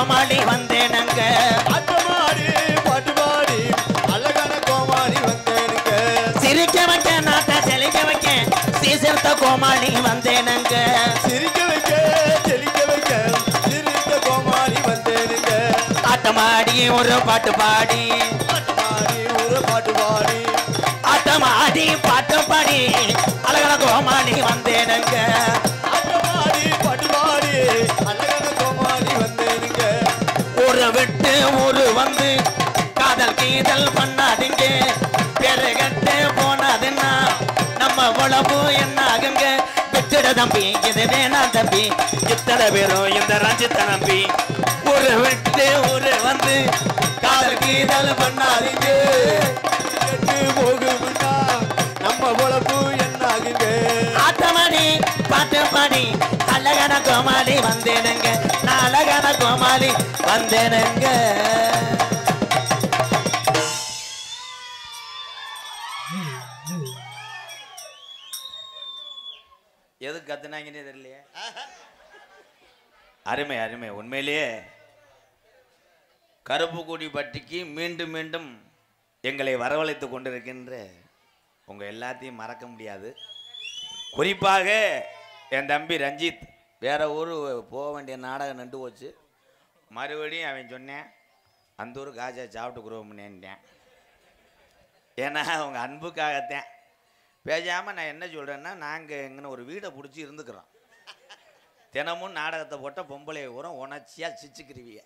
கோமாளி வந்தேனுங்க ஆட்டமாடி பாட்டுமாடி அழகான கோமாளி வந்தேனுங்க சிரிக்க வைக்க நாட்டை செழிக்க வைக்க சீசர்த்த கோமாளி வந்தேனுங்க சிரிக்க வைக்க செழிக்க வைக்க சிரித்த கோமாளி வந்தேனுங்க ஆட்டமாடி ஒரு பாட்டு பாடி ஆட்டமாடி ஒரு பாட்டு பாடி ஆட்டமாடி பாட்டு பாடி அழகான கோமாளி வந்தேனுங்க ஆட்டமாடி பாட்டு பாடி அழகான கோமாளி வந்தேனுங்க ஊரை விட்டு ஊரு வந்து காதல் கீதல் பண்ணாதீங்க பெருகட்டு போனதுன்னா நம்ம உழவு என்ன ஆகுங்க விட்டுட தம்பி இது வேணாம் தம்பி இத்தனை பேரும் இந்த ரஞ்சித்த நம்பி ஊரை விட்டு ஊரு வந்து காதல் கீதல் பண்ணாதீங்க கெட்டு போகும்னா நம்ம உழப்பு என்ன ஆகுங்க ஆட்டமாடி பாட்டு பாடி அழகான கோமாளி வந்தேனுங்க நான் அழகான கோமாளி வந்தேனுங்க எது கத்துனாங்கன்னே தெரியலையே அருமை அருமை உண்மையிலேயே கருப்புக்குடி பட்டிக்கு மீண்டும் மீண்டும் எங்களை வரவழைத்து கொண்டிருக்கின்ற உங்க எல்லாத்தையும் மறக்க முடியாது குறிப்பாக என் தம்பி ரஞ்சித் வேற ஊர் போக வேண்டிய நாடகம் நின்று போச்சு மறுபடியும் அவன் சொன்னேன் அந்த ஊர் காஜா சாப்பிட்டுக்குறோம்னேன்ட்டேன் ஏன்னா அவங்க அன்புக்காகத்தேன் பேசாமல் நான் என்ன சொல்கிறேன்னா நாங்கள் எங்கன்னு ஒரு வீடை பிடிச்சி இருந்துக்கிறோம் தினமும் நாடகத்தை போட்ட பொம்பளை ஊரம் உணர்ச்சியாக சிச்சுக்கிருவிய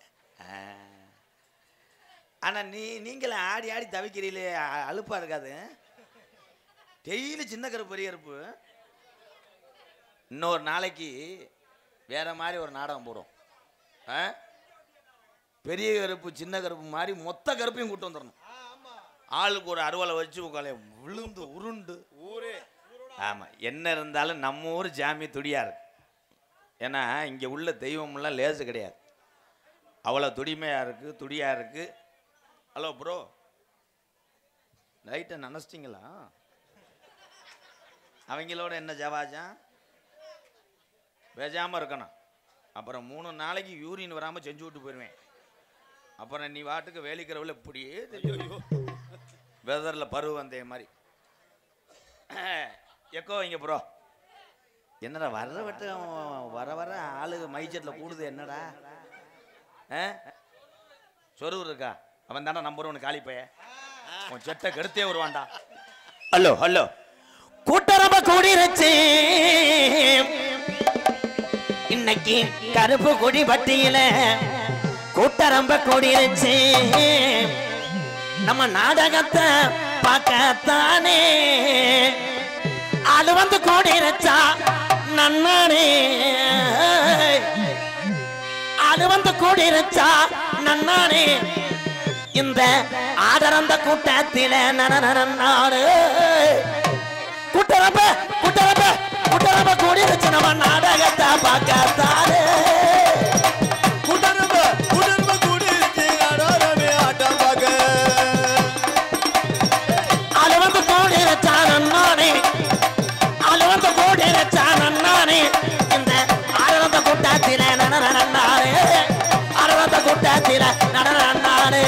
ஆனால் நீங்களே ஆடி ஆடி தவிக்கிறீங்களே அலுப்பாக இருக்காது டெய்லி சின்ன கருப்பு பெரிய கருப்பு இன்னொரு நாளைக்கு வேற மாதிரி ஒரு நாடகம் போடும் பெரிய கருப்பு சின்ன கருப்பு மாதிரி மொத்த கருப்பையும் கூட்டு வந்துடணும் ஆளுக்கு ஒரு அறுவலை வச்சு உங்களை விழுந்து உருண்டு ஊரே ஆமாம் என்ன இருந்தாலும் நம்ம ஊர் ஜாமி துடியா இருக்கு ஏன்னா இங்கே உள்ள தெய்வம்லாம் லேசு கிடையாது அவ்வளோ துடிமையாக இருக்குது துடியாக இருக்குது ஹலோ ப்ரோ நைட்டை நினச்சிட்டிங்களா அவங்களோட என்ன ஜவாஜம் பேசாமல் இருக்கணும் அப்புறம் 3 நாளைக்கு யூரின் வராமல் செஞ்சு விட்டு போயிடுவேன் அப்புறம் நீ வாட்டுக்கு வேலிக்கிறவில் இப்படியே தெரியும் வெதரில் பருவ வந்தே மாதிரி எக்கோ இங்கே ப்ரோ என்னடா வர்ற வட்டம் வர வர ஆளுக மைச்சட்டில் கூடுது என்னடா சொருவு இருக்கா அவன் தானே நம்பர் ஒன்று காலி பைய உன் செட்டை கெடுத்தே வருவான்டா ஹலோ ஹலோ கூட்டரம்ப கூடிருச்சு இன்னைக்கு கருப்பு கொடி பட்டியல கூட்டரம்ப கூடிருச்சு நம்ம நாடகத்தை பார்க்கத்தானே அது வந்து கூடிருச்சா நன்னானே அது வந்து கூடிருச்சா நன்னானே இந்த ஆதரந்த கூட்டத்தில நாடு கூட்டரம்ப கூட்டரம்ப கூட்டரம்ப கூடிருச்சு நம்ம நாடகத்தை பார்க்கத்தானே கூட்டரம்ப கூட்டரம்ப கூடிருச்சு நாடகமே ஆட்டம் பார்க்க அது வந்து கூடிருச்சா நன்னானே அது வந்து கூடிருச்சா நன்னானே இந்த ஆதரந்த கூட்டத்தில நடனாரு ஆதரந்த கூட்டத்தில நடனாரு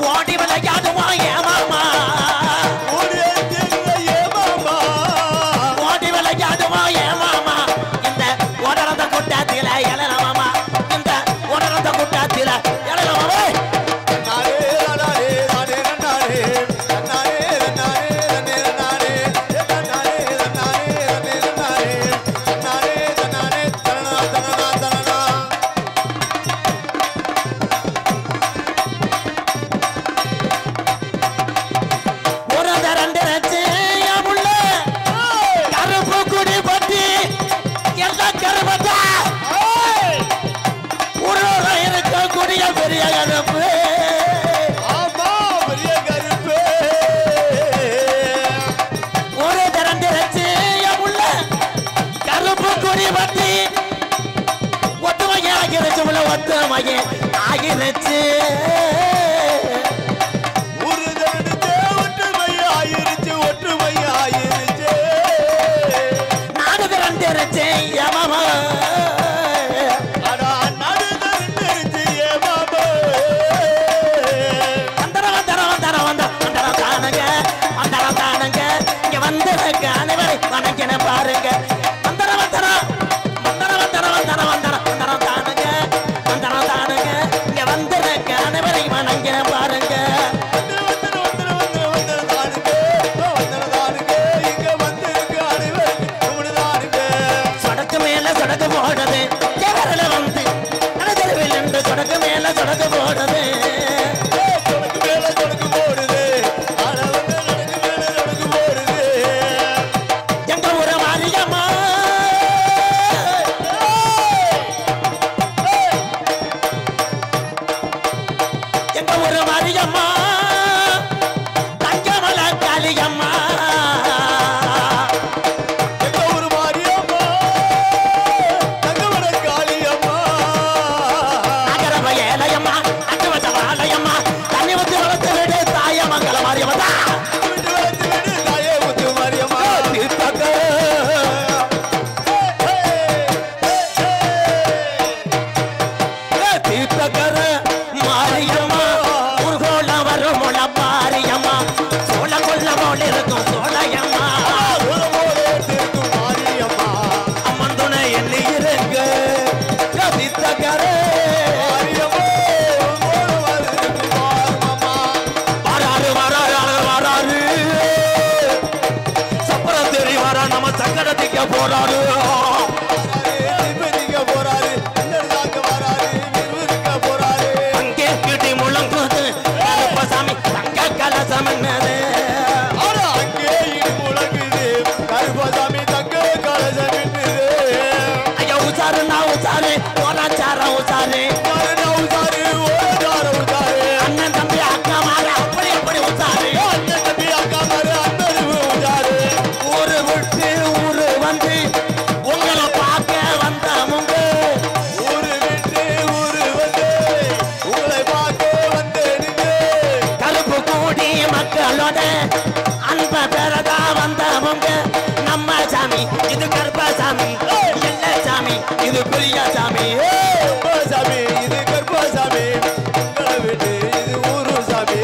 ஓடி விளையாடுவா ஏமாமா கோடி பட்டி ஒத்துமையே ஆகிருச்சு உள்ள ஒத்துமையே ஆகிருச்சு ஒரு தடுத்து ஒற்றுமை ஆயிருச்சு ஒற்றுமை ஆயிருச்சு நாடு திரண்டிருச்சு எமமா அடா நடு தடுத்து ஏமாமா வந்தரம் தானுங்க இங்க வந்திருக்க அனைவரை வணங்கின பாருங்க வந்தரம் தானுங்க இங்க வந்திருக்க அனைவரை வணங்கின பாருங்க சொடக்கு மேல சொடக்கு போடுது எவரில வந்து தெருவில் நின்று சொடக்கு மேல சொடக்கு போடுது எங்க ஊரு மாரியம்மா எங்க ஊரு மாரியம்மா தங்கமல காளியம்மா நகரம ஏலையம்மா அட்டுவச்ச வாழையம்மா தண்ணி ஊத்தி வளர்த்து விடு தாயமங்கல மாரியம்மா தீர்த்தக்கர மாரியம்மா ஊர்கோல வரும் முள பாரியம்மா சோழ கொள்ள போல இருக்கும் சோழையம்மா அம்மன் துணை எண்ணி இருங்க தீர்த்தக்கர வராரு சப்பரம் தெரி வரா நம்ம சக்கரத்திக்க போறாரு அங்கே கிட்டி முழங்குது கருப்பசாமி தங்க கலசம் என்னது ஐயா உசாரு நான் உசாரு ஓராச்சாரம் உசாரு அண்ணன் தம்பி அக்கா மாற அப்படி அப்படி உசாரு ஊரு விட்டு ஊரு வந்து உங்களை பார்க்க வந்தவங்க கருப்பு கூடி மக்களோட அன்ப பெறதா வந்தவங்க நம்ம சாமி இது கருப்பசாமி எல்ல சாமி இது புரிய சாமி இது கர்ப்பசாமி உங்களை விட்டு இது ஊரு சாமி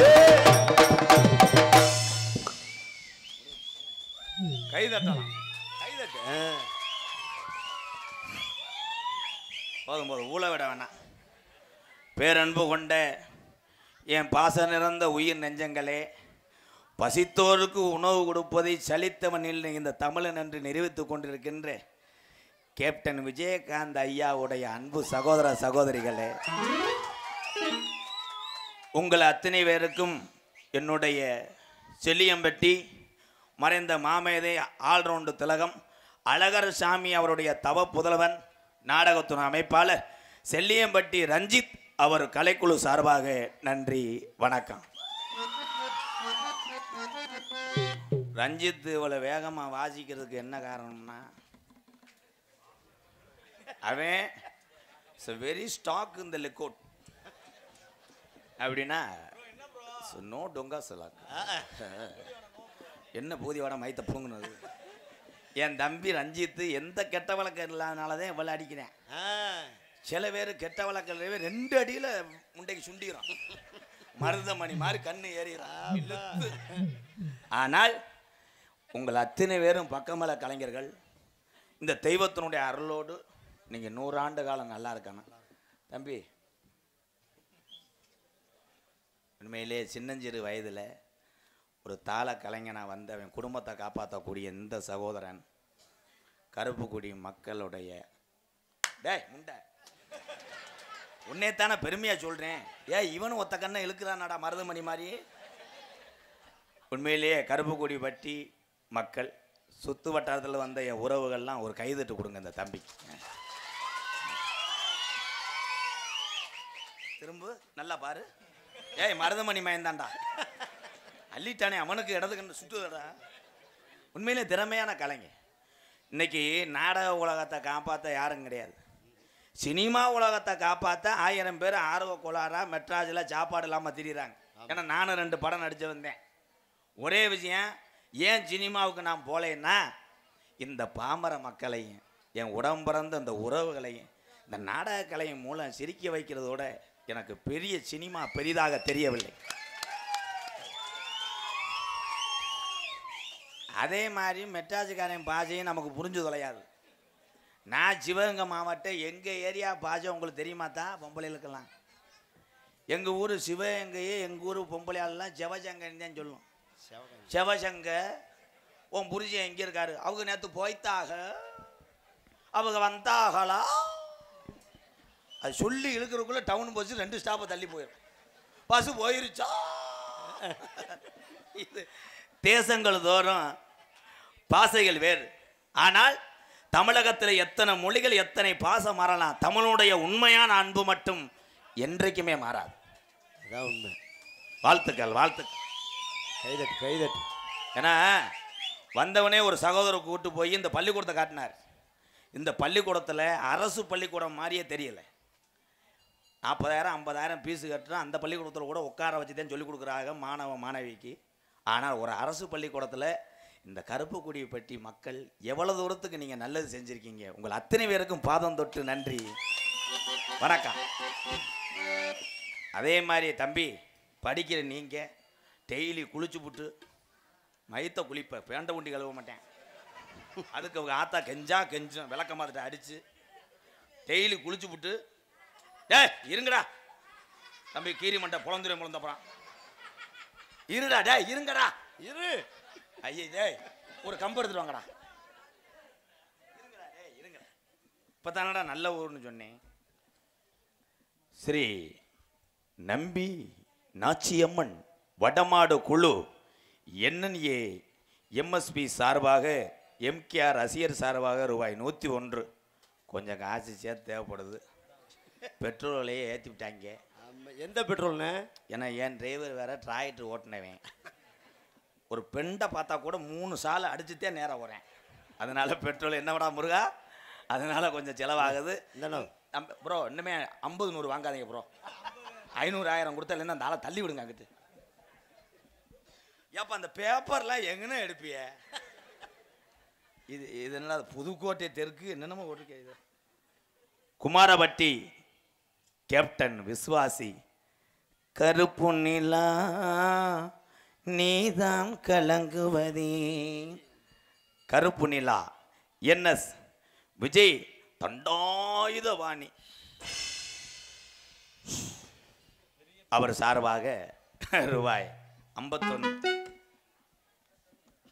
கை தட்டலாம் கை தட்டு போதும் போதும் ஊழ விட வேணாம் பேரன்பு கொண்ட என் பாச நிறந்த உயிர் நெஞ்சங்களே பசித்தோருக்கு உணவு கொடுப்பதை சலித்தவனில் இந்த தமிழன் என்று நிரூபித்துக் கொண்டிருக்கின்ற கேப்டன் விஜயகாந்த் ஐயாவுடைய அன்பு சகோதர சகோதரிகளே, உங்கள் அத்தனை பேருக்கும் என்னுடைய செல்லியம்பட்டி மறைந்த மாமேதை ஆல்ரவுண்டு திலகம் அழகர் சாமி அவருடைய தவ புதல்வன் நாடகத்துறை அமைப்பாளர் செல்லியம்பட்டி ரஞ்சித் அவர் கலைக்குழு சார்பாக நன்றி வணக்கம். ரஞ்சித் இவ்வளோ வேகமாக வாசிக்கிறதுக்கு என்ன காரணம்னா அவன் வெரி ஸ்டாக் இந்த லிக்கோட் அப்படின்னா நோ டொங்கா சொல்லாக்கு என்ன பூதியோட மைத்த புடுங்கினது. என் தம்பி ரஞ்சித்து எந்த கெட்ட வழக்கம் இல்லாதனால தான் இவ்வளோ அடிக்கிறேன். சில பேர் கெட்ட வழக்கில் 2 அடியில் முண்டைக்கு சுண்டிக்கிறான், மருதமணி மாதிரி கண்ணு ஏறிறான். ஆனால் உங்கள் அத்தனை பேரும் பக்கமல கலைஞர்கள் இந்த தெய்வத்தினுடைய அருளோடு நீங்கள் 100 ஆண்டு காலம் நல்லா இருக்கணும். தம்பி உண்மையிலே சின்னஞ்சிறு வயதில் ஒரு தாள கலைஞனாக வந்தவன் குடும்பத்தை காப்பாற்றக்கூடிய இந்த சகோதரன் கருப்புக்குடி மக்களுடைய டேய் முண்டை உன்னே தானே பெருமையாக சொல்கிறேன். இவனும் ஒத்த கண்ணை இழுக்கிறானாடா மருதமணி மாதிரி. உண்மையிலேயே கருப்புக்குடி பற்றி மக்கள் சுற்று வட்டாரத்தில் வந்த என் உறவுகள்லாம் ஒரு கைதட்டு கொடுங்க இந்த தம்பிக்கு. திரும்ப நல்லா பாரு. மருதமணி மயந்தாண்டா அள்ளிட்டானே அவனுக்கு இடது கண்ணு சுற்றுதடா. உண்மையிலே திறமையான கலைஞர். இன்னைக்கு நாடக உலகத்தை காப்பாற்ற யாரும் கிடையாது. சினிமா உலகத்தை காப்பாற்ற 1000 பேர் ஆர்வ கோளாறாக மெட்ராஸில் சாப்பாடு இல்லாமல் திரிகிறாங்க. ஏன்னா நானும் 2 படம் நடிச்சு வந்தேன். ஒரே விஷயம், ஏன் சினிமாவுக்கு நான் போலேன்னா இந்த பாமர மக்களையும் என் உடம்பிறந்த இந்த உறவுகளையும் இந்த நாடக கலையின் மூலம் சிரிக்க வைக்கிறதோட எனக்கு பெரிய சினிமா பெரிதாக தெரியவில்லை. அதே மாதிரி மெட்ராஸுக்காரன் பாஷையும் நமக்கு புரிஞ்சு தொலையாது. நான் சிவகங்கை மாவட்டம், எங்கள் ஏரியா பாஷை உங்களுக்கு தெரியுமா தான் பொம்பளைகளுக்கெல்லாம்? எங்கள் ஊர் சிவகங்கையே எங்கள் ஊர் பொம்பளையாளெல்லாம் செவசங்கன்னு தான் சொல்லும். செவசங்க உன் புரிஜன் எங்கே இருக்காரு? அவங்க நேற்று போய்த்தாக, அவங்க வந்தாகளா? அது சொல்லி இழுக்கிறதுக்குள்ளே டவுன் பஸ்ஸு 2 ஸ்டாப்பை தள்ளி போயிடும். பஸ்ஸு போயிருச்சா? இது தேசங்கள் தோறும் பாசைகள் வேறு. ஆனால் தமிழகத்தில் எத்தனை மொழிகள் எத்தனை பாசம் மாறலாம், தமிழுடைய உண்மையான அன்பு மட்டும் என்றைக்குமே மாறாது. அதான் உண்மை. வாழ்த்துக்கள் வாழ்த்துக்கள். கைதட்டு கைதட்டு. ஏன்னா வந்தவனே ஒரு சகோதரர் கூட்டு போய் இந்த பள்ளிக்கூடத்தை காட்டினார். இந்த பள்ளிக்கூடத்தில் அரசு பள்ளிக்கூடம் மாதிரியே தெரியலை. 40,000 50,000 ஃபீஸு கட்டுறோம். அந்த பள்ளிக்கூடத்தில் கூட உட்கார வச்சு தான் சொல்லிக் கொடுக்குறாங்க மாணவ மாணவிக்கு. ஆனால் ஒரு அரசு பள்ளிக்கூடத்தில் இந்த கருப்பு கொடியை பற்றி மக்கள் எவ்வளோ தூரத்துக்கு நீங்கள் நல்லது செஞ்சுருக்கீங்க. உங்கள் அத்தனை பேருக்கும் பாதம் தொட்டு நன்றி, வணக்கம். அதே மாதிரி தம்பி, படிக்கிற நீங்கள் டெய்லி குளிச்சு புட்டு மயத்தை குளிப்ப பேண்ட உண்டி கழுவ மாட்டேன். அதுக்கு அவங்க ஆத்தா கெஞ்சும் விளக்க மாத்திட்ட அடித்து டெய்லி குளிச்சு புட்டு, இருங்கடா தம்பி, கீரி மண்டை புலந்துரை முழந்தப்புறம் இருடா, இருங்கடா இரு. ஐயே ஒரு கம்பு எடுத்துட்டு வாங்கடா. இருங்க இப்போ தானடா நல்ல ஊர்னு சொன்னேன். ஸ்ரீ நம்பி நாச்சியம்மன் வடமாடு குழு NNA MSP சார்பாக MKR ரசிகர் சார்பாக ரூபாய் 101. கொஞ்சம் காசு சேர்த்து தேவைப்படுது. பெட்ரோலையே ஏற்றி விட்டாங்க. எந்த பெட்ரோல்ண்ணே? ஏன்னா என் டிரைவர் வேற டிராக்டர் ஓட்டினவன். ஒரு பெண்டை பார்த்தா கூட 3 சாலை அடிச்சுட்டே நேரம் வரேன். அதனால பெட்ரோல் என்ன விடா முருகா, அதனால கொஞ்சம் செலவாகுது. ப்ரோ இன்னுமே 50 100 வாங்காதீங்க ப்ரோ. 500 1000 கொடுத்தா இல்லைன்னா அந்த ஆளை தள்ளி விடுங்க அங்கிட்டு. ஏப்பா அந்த பேப்பர்லாம் எங்கன்னு எடுப்பிய? இது என்ன புதுக்கோட்டை தெற்கு என்னென்னமோ ஓட்டுக்க. இது குமாரபட்டி கேப்டன் விஸ்வாசி, கருப்பு நிலா நீதான் கலங்குவதே. கருப்பு நிலா NS விஜய் தண்டாயுதவாணி அவர் சார்பாக ரூபாய்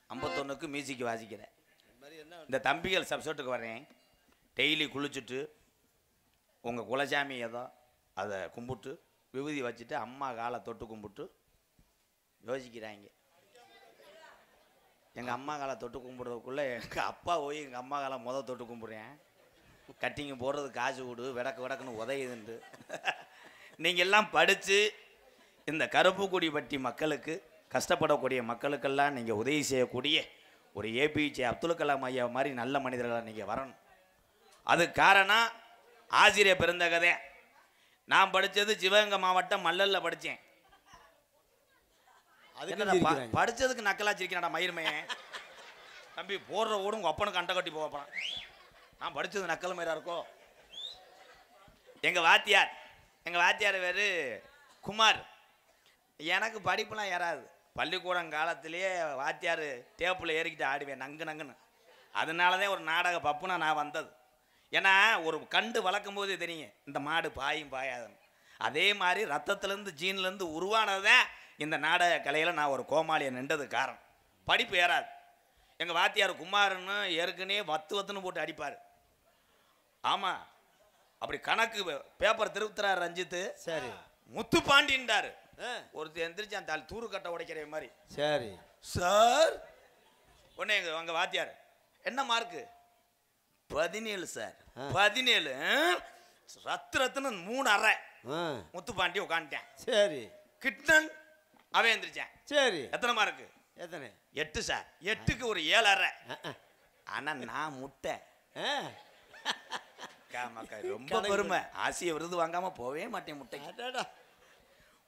51க்கு மியூசிக் வாசிக்கிறேன். இந்த தம்பிகள் சப்செட்டுக்கு வரேன். டெய்லி குளிச்சுட்டு உங்கள் குலசாமி ஏதோ அதை கும்பிட்டு விபூதி வச்சுட்டு அம்மா காலை தொட்டு கும்பிட்டு யோசிக்கிறாங்க. எங்கள் அம்மா காலை தொட்டு கும்பிட்றதுக்குள்ளே எங்கள் அப்பா போய் எங்கள் அம்மா காலை தொட்டு கும்பிட்றேன். கட்டிங்க போடுறது காசு விடு விடக்குன்னு உதயுதுண்டு. நீங்கள் எல்லாம் படித்து இந்த கருப்பு கொடி பற்றி மக்களுக்கு, கஷ்டப்படக்கூடிய மக்களுக்கெல்லாம் நீங்கள் உதவி செய்யக்கூடிய ஒரு APJ அப்துல் கலாம் ஐயா மாதிரி நல்ல மனிதர்களாக நீங்கள் வரணும். அது காரணம் ஆசிரியர் பெருந்தகதே. நான் படித்தது சிவகங்கை மாவட்டம் மல்லல்ல படித்தேன். படித்ததுக்கு நக்கலா சிரிக்கிறாடா மயிர்மையன். தம்பி போடுற ஓடும் உங்கள் அப்பனுக்கு அண்டை கட்டி போகிறான். நான் படித்தது நக்கல் மயிரா இருக்கோ. எங்கள் வாத்தியார் வேறு குமார். எனக்கு படிப்புலாம் ஏறாது. பள்ளிக்கூடம் காலத்திலேயே வாத்தியார் டேப்பில் ஏறிக்கிட்டு ஆடுவேன் நங்குன்னு. அதனால தான் ஒரு நாடக பப்புனா நான் வந்தது. ஏன்னா ஒரு கண்டு வளர்க்கும் போது தெரியும் இந்த மாடு பாயும் பாயாதுன்னு. அதே மாதிரி ரத்தத்துலேருந்து ஜீன்லேருந்து உருவானதான் இந்த நாடக கலையில் நான் ஒரு கோமாளியை நின்றது காரணம். படிப்பு ஏறாது. எங்கள் வாத்தியார் குமார்னு ஏற்கனவே வத்துன்னு போட்டு அடிப்பார். ஆமாம், அப்படி கணக்கு பேப்பர் திருத்துறாரு ரஞ்சித்து. சரி, முத்துப்பாண்டின்றாரு. ஒருத்தர் எந்திரிச்சு அந்த தூரு கட்டை உடைக்கிற மாதிரி. சரி சார். உடனே எங்கள் வாத்தியார் என்ன மார்க்கு? 17 சார். 17 ரத்துன்னு 3 அறை. முத்துப்பாண்டி உட்காந்துட்டேன். சரி. கிட்டன் அவன் எந்திரிச்சேன். சரி. எத்தனை மார்க்கு? எத்தனை? 8 சார். 8க்கு ஒரு 7 அறை. ஆனா நான் முட்டை ஆ. ரொம்ப பெருமை. ஆசிய விருது வாங்காம போவே மாட்டேன் முட்டை. அடடா.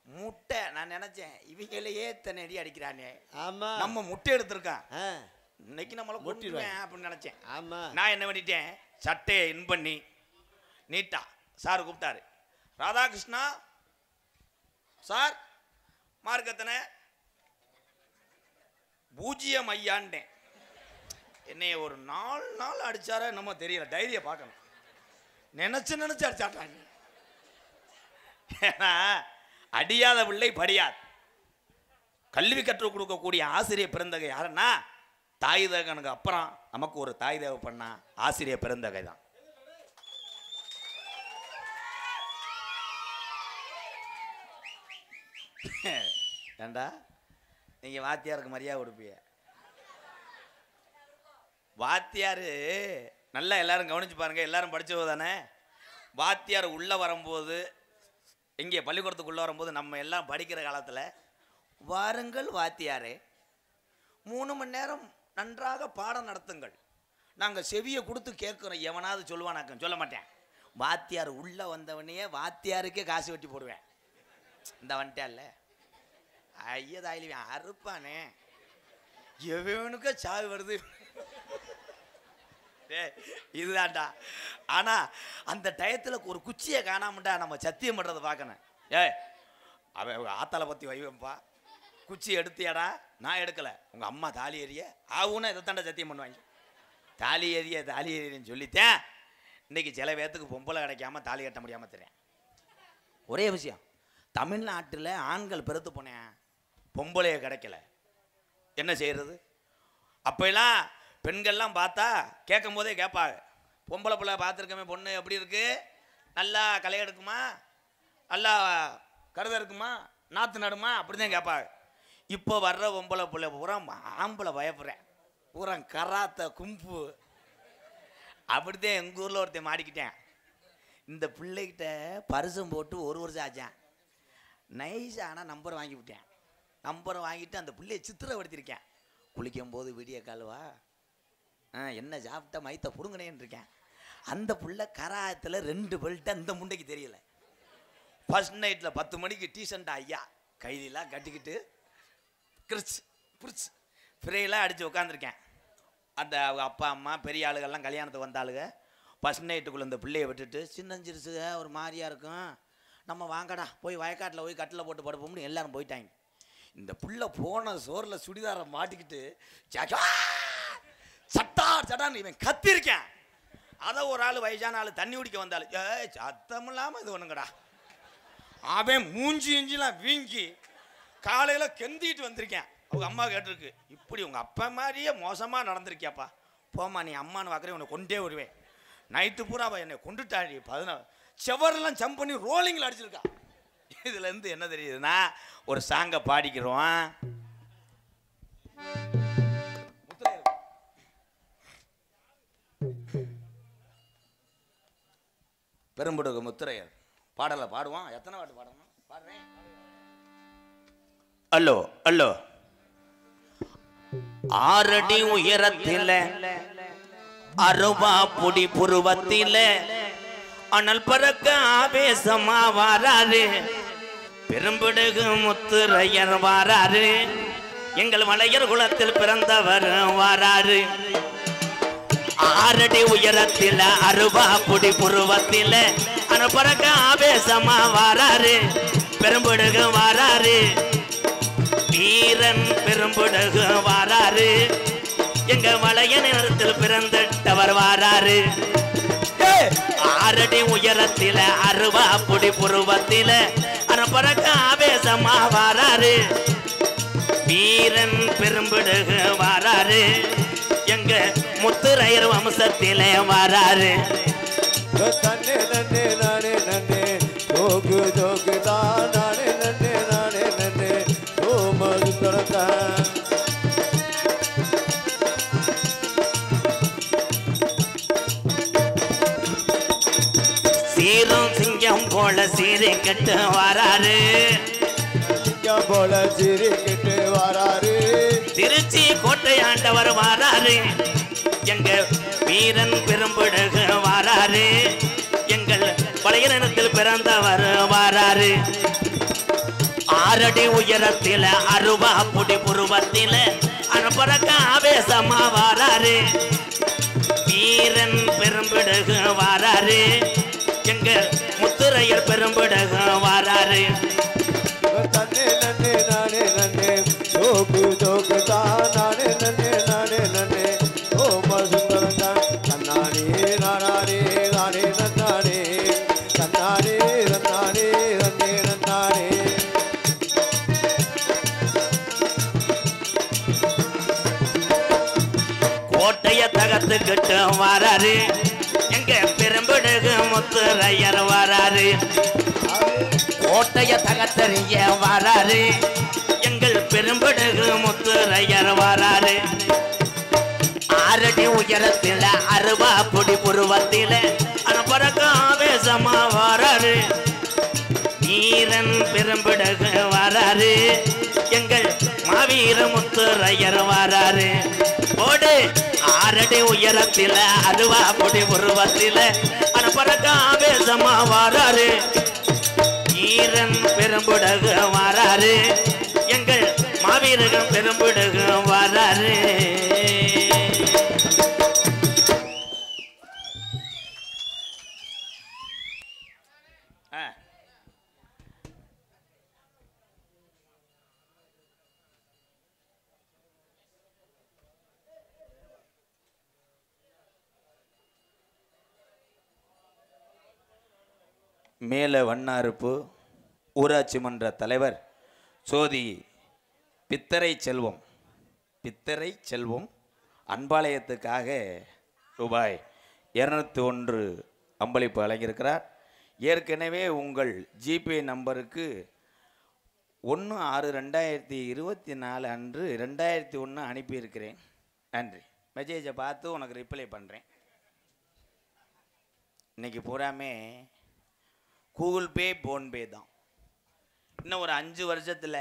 முட்டை நான் நினைச்சேன் இவங்களையே இத்தனை அடி அடிக்கிறானே, ஆமா நம்ம முட்டை எடுத்திருக்கான், ஆ. இன்னைக்கு நம்மளை கொட்டிடுவேன் அப்படின்னு நினைச்சேன். ஆமா நான் என்ன பண்ணிட்டேன், சட்டையை இன் பண்ணி நீட்டா சார் கூப்பிட்டாரு, ராதாகிருஷ்ணா சார் மார்க்கத்தனை பூஜ்ஜியம் ஐயான்ட்டேன். என்னைய ஒரு 4 நாள் அடிச்சார நம்ம தெரியல, டைரிய பார்க்கணும். நினைச்சு அடிச்சாட்டாங்க. ஏன்னா அடியாத பிள்ளை படியாது. கல்வி கற்றுக் கொடுக்கக்கூடிய ஆசிரியர் பிறந்தகை யாருன்னா தாய் தேகனுக்கு அப்புறம் நமக்கு ஒரு தாய் தேவை பண்ணா ஆசிரியர் பிறந்தகை தான். ஏண்டா நீங்க வாத்தியாருக்கு மரியாதை கொடுப்பீங்க. வாத்தியாரு நல்லா எல்லாரும் கவனிச்சு பாருங்க, எல்லாரும் படிச்சவங்க தானே. வாத்தியார் உள்ள வரும்போது, இங்கே பள்ளிக்கூடத்துக்குள்ள வரும்போது நம்ம எல்லாம் படிக்கிற காலத்தில், வாருங்கள் வாத்தியாரே 3 மணி நேரம் நன்றாக பாடம் நடத்துங்கள், நாங்கள் செவியை கொடுத்து கேட்குறோம். எவனாவது சொல்லுவானாக்க சொல்ல மாட்டேன். வாத்தியார் உள்ள வந்தவனையே வாத்தியாருக்கே காசு வெட்டி போடுவேன். இந்த வந்துட்டா இல்லை ஐயதாயிலுவேன் அறுப்பானே, எவனுக்கு சாவி வருது இதுதான்டா. ஆனா அந்த டயத்துல ஒரு குச்சியை காணாமட்டா நம்ம சத்தியம் பண்றதை பார்க்கணும். அவன் ஆத்தால பத்தி வைவப்பா, குச்சி எடுத்தியாடா, நான் எடுக்கல, உங்க அம்மா தாலி ஏறிய ஆகுன்னா இதை தாண்டா சத்தியம் பண்ணுவாங்க. தாலி ஏறியன்னு சொல்லித்தேன். இன்னைக்கு சில பேர்த்துக்கு பொம்பளை கிடைக்காம தாலி கட்ட முடியாம தெரியும். ஒரே விஷயம், தமிழ்நாட்டில் ஆண்கள் பெருத்து போனேன், பொம்பளைய கிடைக்கல, என்ன செய்யறது? அப்பெல்லாம் பெண்கள்லாம் பார்த்தா கேட்கும் போதே கேட்பாங்க, பொம்பளை பிள்ளை பார்த்துருக்கமே, பொண்ணு எப்படி இருக்கு, நல்லா களை எடுக்குமா, நல்லா கருதை இருக்குமா, நாற்று நடுமா, அப்படி தான் கேட்பாங்க. இப்போ வர்ற பொம்பளை பிள்ளை பூரா ஆம்பளை பயப்படுறேன், பூரா கராத்த கும்பு. அப்படித்தான் எங்கள் ஊரில் ஒருத்தன் மாடிக்கிட்டேன். இந்த பிள்ளைகிட்ட பரிசம் போட்டு 1 வருஷம் ஆச்சான். நைஸாக ஆனால் நம்பர் வாங்கி விட்டேன். நம்பரை வாங்கிட்டு அந்த பிள்ளையை சித்திரப்படுத்திருக்கேன். குளிக்கும் போது வீடியோ கால்வா, என்ன சாப்பிட்டா மைத்த புடுங்கினேன்னு இருக்கேன். அந்த புள்ள கராயத்தில் 2 பெல்ட்டு அந்த முண்டைக்கு தெரியல. ஃபர்ஸ்ட் நைட்டில் 10 மணிக்கு டீசெண்டாக ஐயா கையிலாம் கட்டிக்கிட்டு கிரிச் பிரிச் ஃப்ரீலாம் அடித்து உட்காந்துருக்கேன். அந்த அவங்க அப்பா அம்மா பெரிய ஆளுகள்லாம் கல்யாணத்துக்கு வந்தாளுங்க. ஃபர்ஸ்ட் நைட்டுக்குள்ளே இந்த பிள்ளையை விட்டுட்டு, சின்னஞ்சிருச்சுங்க ஒரு மாதிரியாக இருக்கும், நம்ம வாங்கடா போய் வயக்காட்டில் போய் கட்டில் போட்டு படுப்போம்னு எல்லாரும் போயிட்டாங்க. இந்த புள்ள போன சோறில் சுடிதாரை மாட்டிக்கிட்டு சட்டான்னு இவன் கத்திருக்கேன். அதை ஒரு ஆள் வயசான ஆள் தண்ணி குடிக்க வந்தாலும் சத்தம் இல்லாமல் இது ஒண்ணுங்கடா. அவன் மூஞ்சி இஞ்சிலாம் வீங்கி காலையில் கெந்திட்டு வந்திருக்கேன். அவங்க அம்மா கேட்டிருக்கு, இப்படி உங்கள் அப்பா மாதிரியே மோசமாக நடந்திருக்கியாப்பா, போம்மா நீ அம்மானு பார்க்குறேன், உன்னை கொண்டே வருவேன். நைட்டு பூரா அவள் என்னை கொண்டுட்டாடி. 14 செவரெல்லாம் ஜம்ப் பண்ணி ரோலிங்கில் அடிச்சிருக்கா. இதுலேருந்து என்ன தெரியுதுன்னா, ஒரு சாங்கை பாடிக்கிறோம். பெரும்படுக முத்துரையர் பாடலை பாடுவான். எத்தனை பாட்டு பாடணும்? பாடுறேன். அல்லோ அல்லோ 6 அடி உயரத்தில் 60 பொடி புருவத்தில் அனல் பறக்க ஆவேசமா வாராரு, பெரும்படுகு முத்துரையர் வாராரு, எங்கள் மலையர் குலத்தில் பிறந்தவர் வாராரு. 6 அடி உயரத்தில் 60 பொடி புருவத்தில் அனல் பறக்க ஆவேசமா வாராரு, பெரும்படுகு வாராரு, வீரன் பெரும்படுகு வாராரு, எங்க மலைய நிறத்தில் பிறந்திட்டவர் வாராரு. 6 அடி உயரத்தில் 60 பொடி புருவத்தில் அனப்பறக்க ஆவேசமா வாராரு, வீரன் பெரும்படுகு வாராரு, எங்க முத்துரையர் வம்சத்திலே வாராரு. நன்னே நன்னே நானே நன்னே ஜோகு ஜோகு தான் நானே நன்னே நானே நன்னே ஓமது தரதா. சீரும் சிங்கம் போல சீரை கட்டு வாராரு, சிங்கம் போல சீரை கட்டு வாராரு, திருச்சி கோட்டை ஆண்டவர் வாராரு, எங்க வீரன் பெரும்பிடுகு வாராரு எங்கள் பழையனத்தில் பிறந்தவர் வாராரு 6 அடி உயரத்தில அருவா புடி புருவத்தில அனுப்பறக்க ஆவேசமா வாராரு வீரன் பெரும்பிடுகு வாராரு எங்க முத்துரையர் பெரும்பிடுகு வாராரு தன்னே நன்னே நானே நன்னே ஜோகு ஜோகு தான் நானே நன்னே நானே நன்னே ஓம சுந்தரன் தன்னானே நானே நானே நன்னானே தன்னானே நன்னானே நன்னே நன்னானே கோட்டைய தகத்துக்கிட்டு வாராரு எங்க பெரும்பிடுகு முத்துரையர் வாராரு கோட்டைய தகத்தறிய வாராரு எங்கள் பெரும்பிடுகு முத்துரையர் வாராரு 6 அடி உயரத்தில அருவா பொடி புருவத்தில அனுப்பறக்க ஆவேசமா வாராரு வீரன் பெரும்பிடுகு வாராரு எங்கள் மாவீர முத்துரையர் வாராரு ஓடு 6 அடி உயரத்தில அருவா பொடி புருவத்தில அனுப்பறக்க ஆவேசமா வாராரு வீரன் பெரும்பிடுகு வாராரு எங்கள் மாவீரகம் பெரும்பிடுகு வாராரு மேல வண்ணாறுப்பு ஊராட்சி மன்ற தலைவர் சோதி பித்தரை செல்வம் அன்பாலயத்துக்காக ரூபாய் 201 அம்பளிப்பு வழங்கியிருக்கிறார். ஏற்கனவே உங்கள் ஜிபே நம்பருக்கு 1/6/2024 அன்று 2001 அனுப்பியிருக்கிறேன். நன்றி. மெசேஜை பார்த்து உனக்கு ரிப்ளை பண்ணுறேன். இன்னைக்கு பூராமே கூகுள் பே ஃபோன்பே தான். இன்னும் ஒரு 5 வருஷத்தில்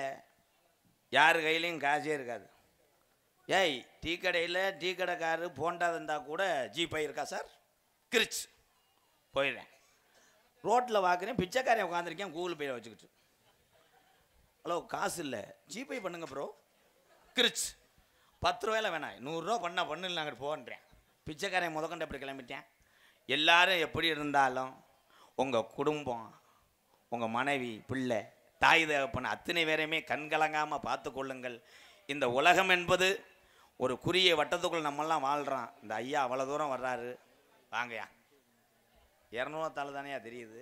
யார் கையிலையும் காசே இருக்காது. ஏய் டீ கடைக்காரரு போண்டா இருந்தால் கூட ஜிபே இருக்கா சார்? கிரிச் போயிடுறேன். ரோட்டில் பார்க்குறேன் பிச்சைக்காரன் உட்காந்துருக்கேன் கூகுள் பேயை வச்சுக்கிட்டு. ஹலோ காசு இல்லை ஜிபே பண்ணுங்க ப்ரோ. கிரிச் 10 ரூபாயில் வேணாம் 100 ரூபா பண்ணு நாங்கள் போன்றேன். பிச்சைக்காரன் முதக்கொண்டு எப்படி கிளம்பிட்டேன். எல்லாரும் எப்படி இருந்தாலும் உங்கள் குடும்பம், உங்கள் மனைவி, பிள்ளை, தாய் தகப்பன் அத்தனை பேரையுமே கண்கலங்காமல் பார்த்து கொள்ளுங்கள். இந்த உலகம் என்பது ஒரு குறுகிய வட்டத்துக்குள் நம்மெல்லாம் வாழ்கிறோம். இந்த ஐயா அவ்வளோ தூரம் வர்றாரு. வாங்கய்யா 200 தாள் தானேயா தெரியுது.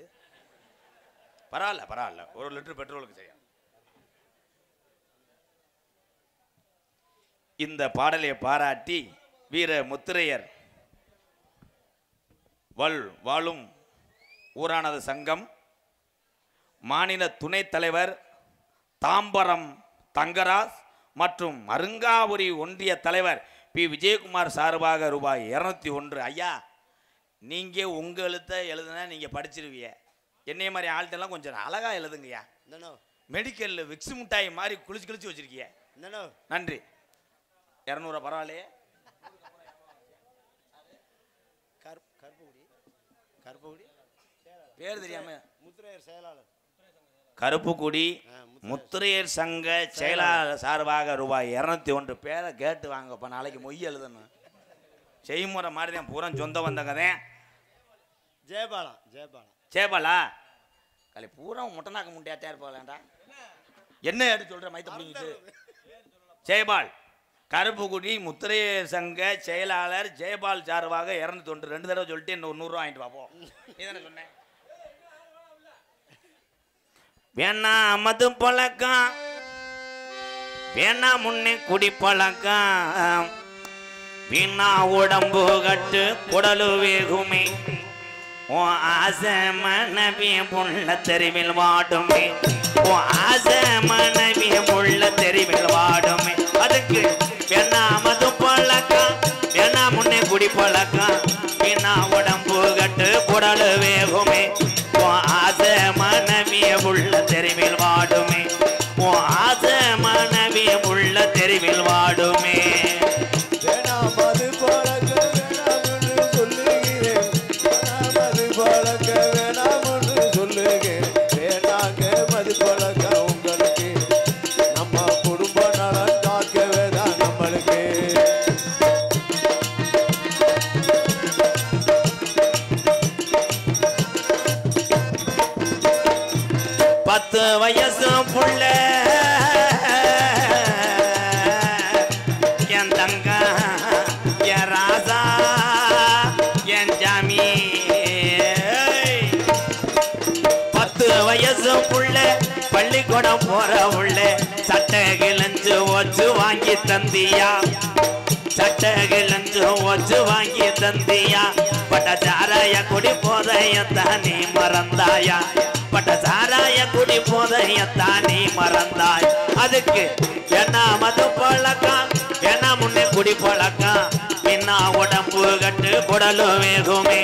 பரவாயில்ல 1 லிட்டர் பெட்ரோலுக்கு செய்ய. இந்த பாடலை பாராட்டி வீர முத்துரையர் வாழும் ஊரானது சங்கம் மாநில துணைத் தலைவர் தாம்பரம் தங்கராஜ் மற்றும் அருங்காபுரி ஒன்றிய தலைவர் பி விஜயகுமார் சார்பாக ரூபாய் 201. ஐயா நீங்கள் உங்கள் எழுத்தை எழுதுனா நீங்கள் படிச்சிருவீங்க. என்னைய மாதிரி ஆள்கிட்டெல்லாம் கொஞ்சம் அழகாக எழுதுங்கய்யா. மெடிக்கலில் விக்ஸ் மிட்டாய் மாதிரி குளிச்சு வச்சிருக்கீங்க. நன்றி. 200 பரவாயில்லையே. பேர் தெரியாம முத்துரையர் செயலாளர் கருப்புக்குடி முத்துரையர் சங்க செயலாளர் சார்பாக ரூபாய் 201. பேரை கேட்டு வாங்கப்பா. நாளைக்கு மொய் எழுதணும். செய்முறை மாதிரி தான் பூரா சொந்த வந்த கதை. ஜெயபாலா கலை பூரா முட்டனாக்க முட்டையாத்தே இருப்பாளேண்டா. என்ன எடுத்து சொல்ற மைத்த முடிஞ்சிட்டு. ஜெயபால் கருப்புக்குடி முத்துரையர் சங்க செயலாளர் ஜெயபால் சார்பாக 201. 2 தடவை சொல்லிட்டு இன்னும் 100 ரூபா வாங்கிட்டு பார்ப்போம். நீ தானே சொன்னேன். வேணா மது பழக்கம் வேணா முன்னே குடி பழக்கம் வீணா உடம்பு கட்டு குடலு வேகுமே ஓ ஆசை மனைவிய புள்ள தெருவில் வாடுமே ஓ ஆசை மனைவிய புள்ள தெருவில் வாடுமே. அதுக்கு வேணா மது பழக்கம் வேணா முன்னே குடி பழக்கம் வீணா உடம்பு கட்டு குடலு வேகுமே ஓ ஆசை மனைவிய புள்ள தெருவில் வாடுமே ஓ ஆசை மனைவிய புள்ள தெருவில் வாடுமே. வேணா மது பழக்கம் மதிப்பழக்க வேணாம்னு சொல்லுங்க வேணாங்க மதிப்பழக்க உங்களுக்கு நம்ம குடும்ப நலன் காக்கவே தான் நம்மளுக்கு 10 வயசு புள்ள என் தங்க என் ராசா என் ஜாமி 10 வயசு புள்ள பள்ளிக்கூடம் போற உள்ள சட்டை கிழிஞ்சு ஒச்சு வாங்கி தந்தியா சட்டை கிழிஞ்சு ஒச்சு வாங்கி தந்தியா பட்ட சாராய குடி போதையத்தான் நீ மறந்தாயா பட்ட சாராய குடி போதையத்தான் நீ மறந்தாய் அதுக்கு என்ன மது பழக்கம் என்ன முன்னே குடி பழக்கம் என்ன உடம்பு கட்டு குடலு வேகுமே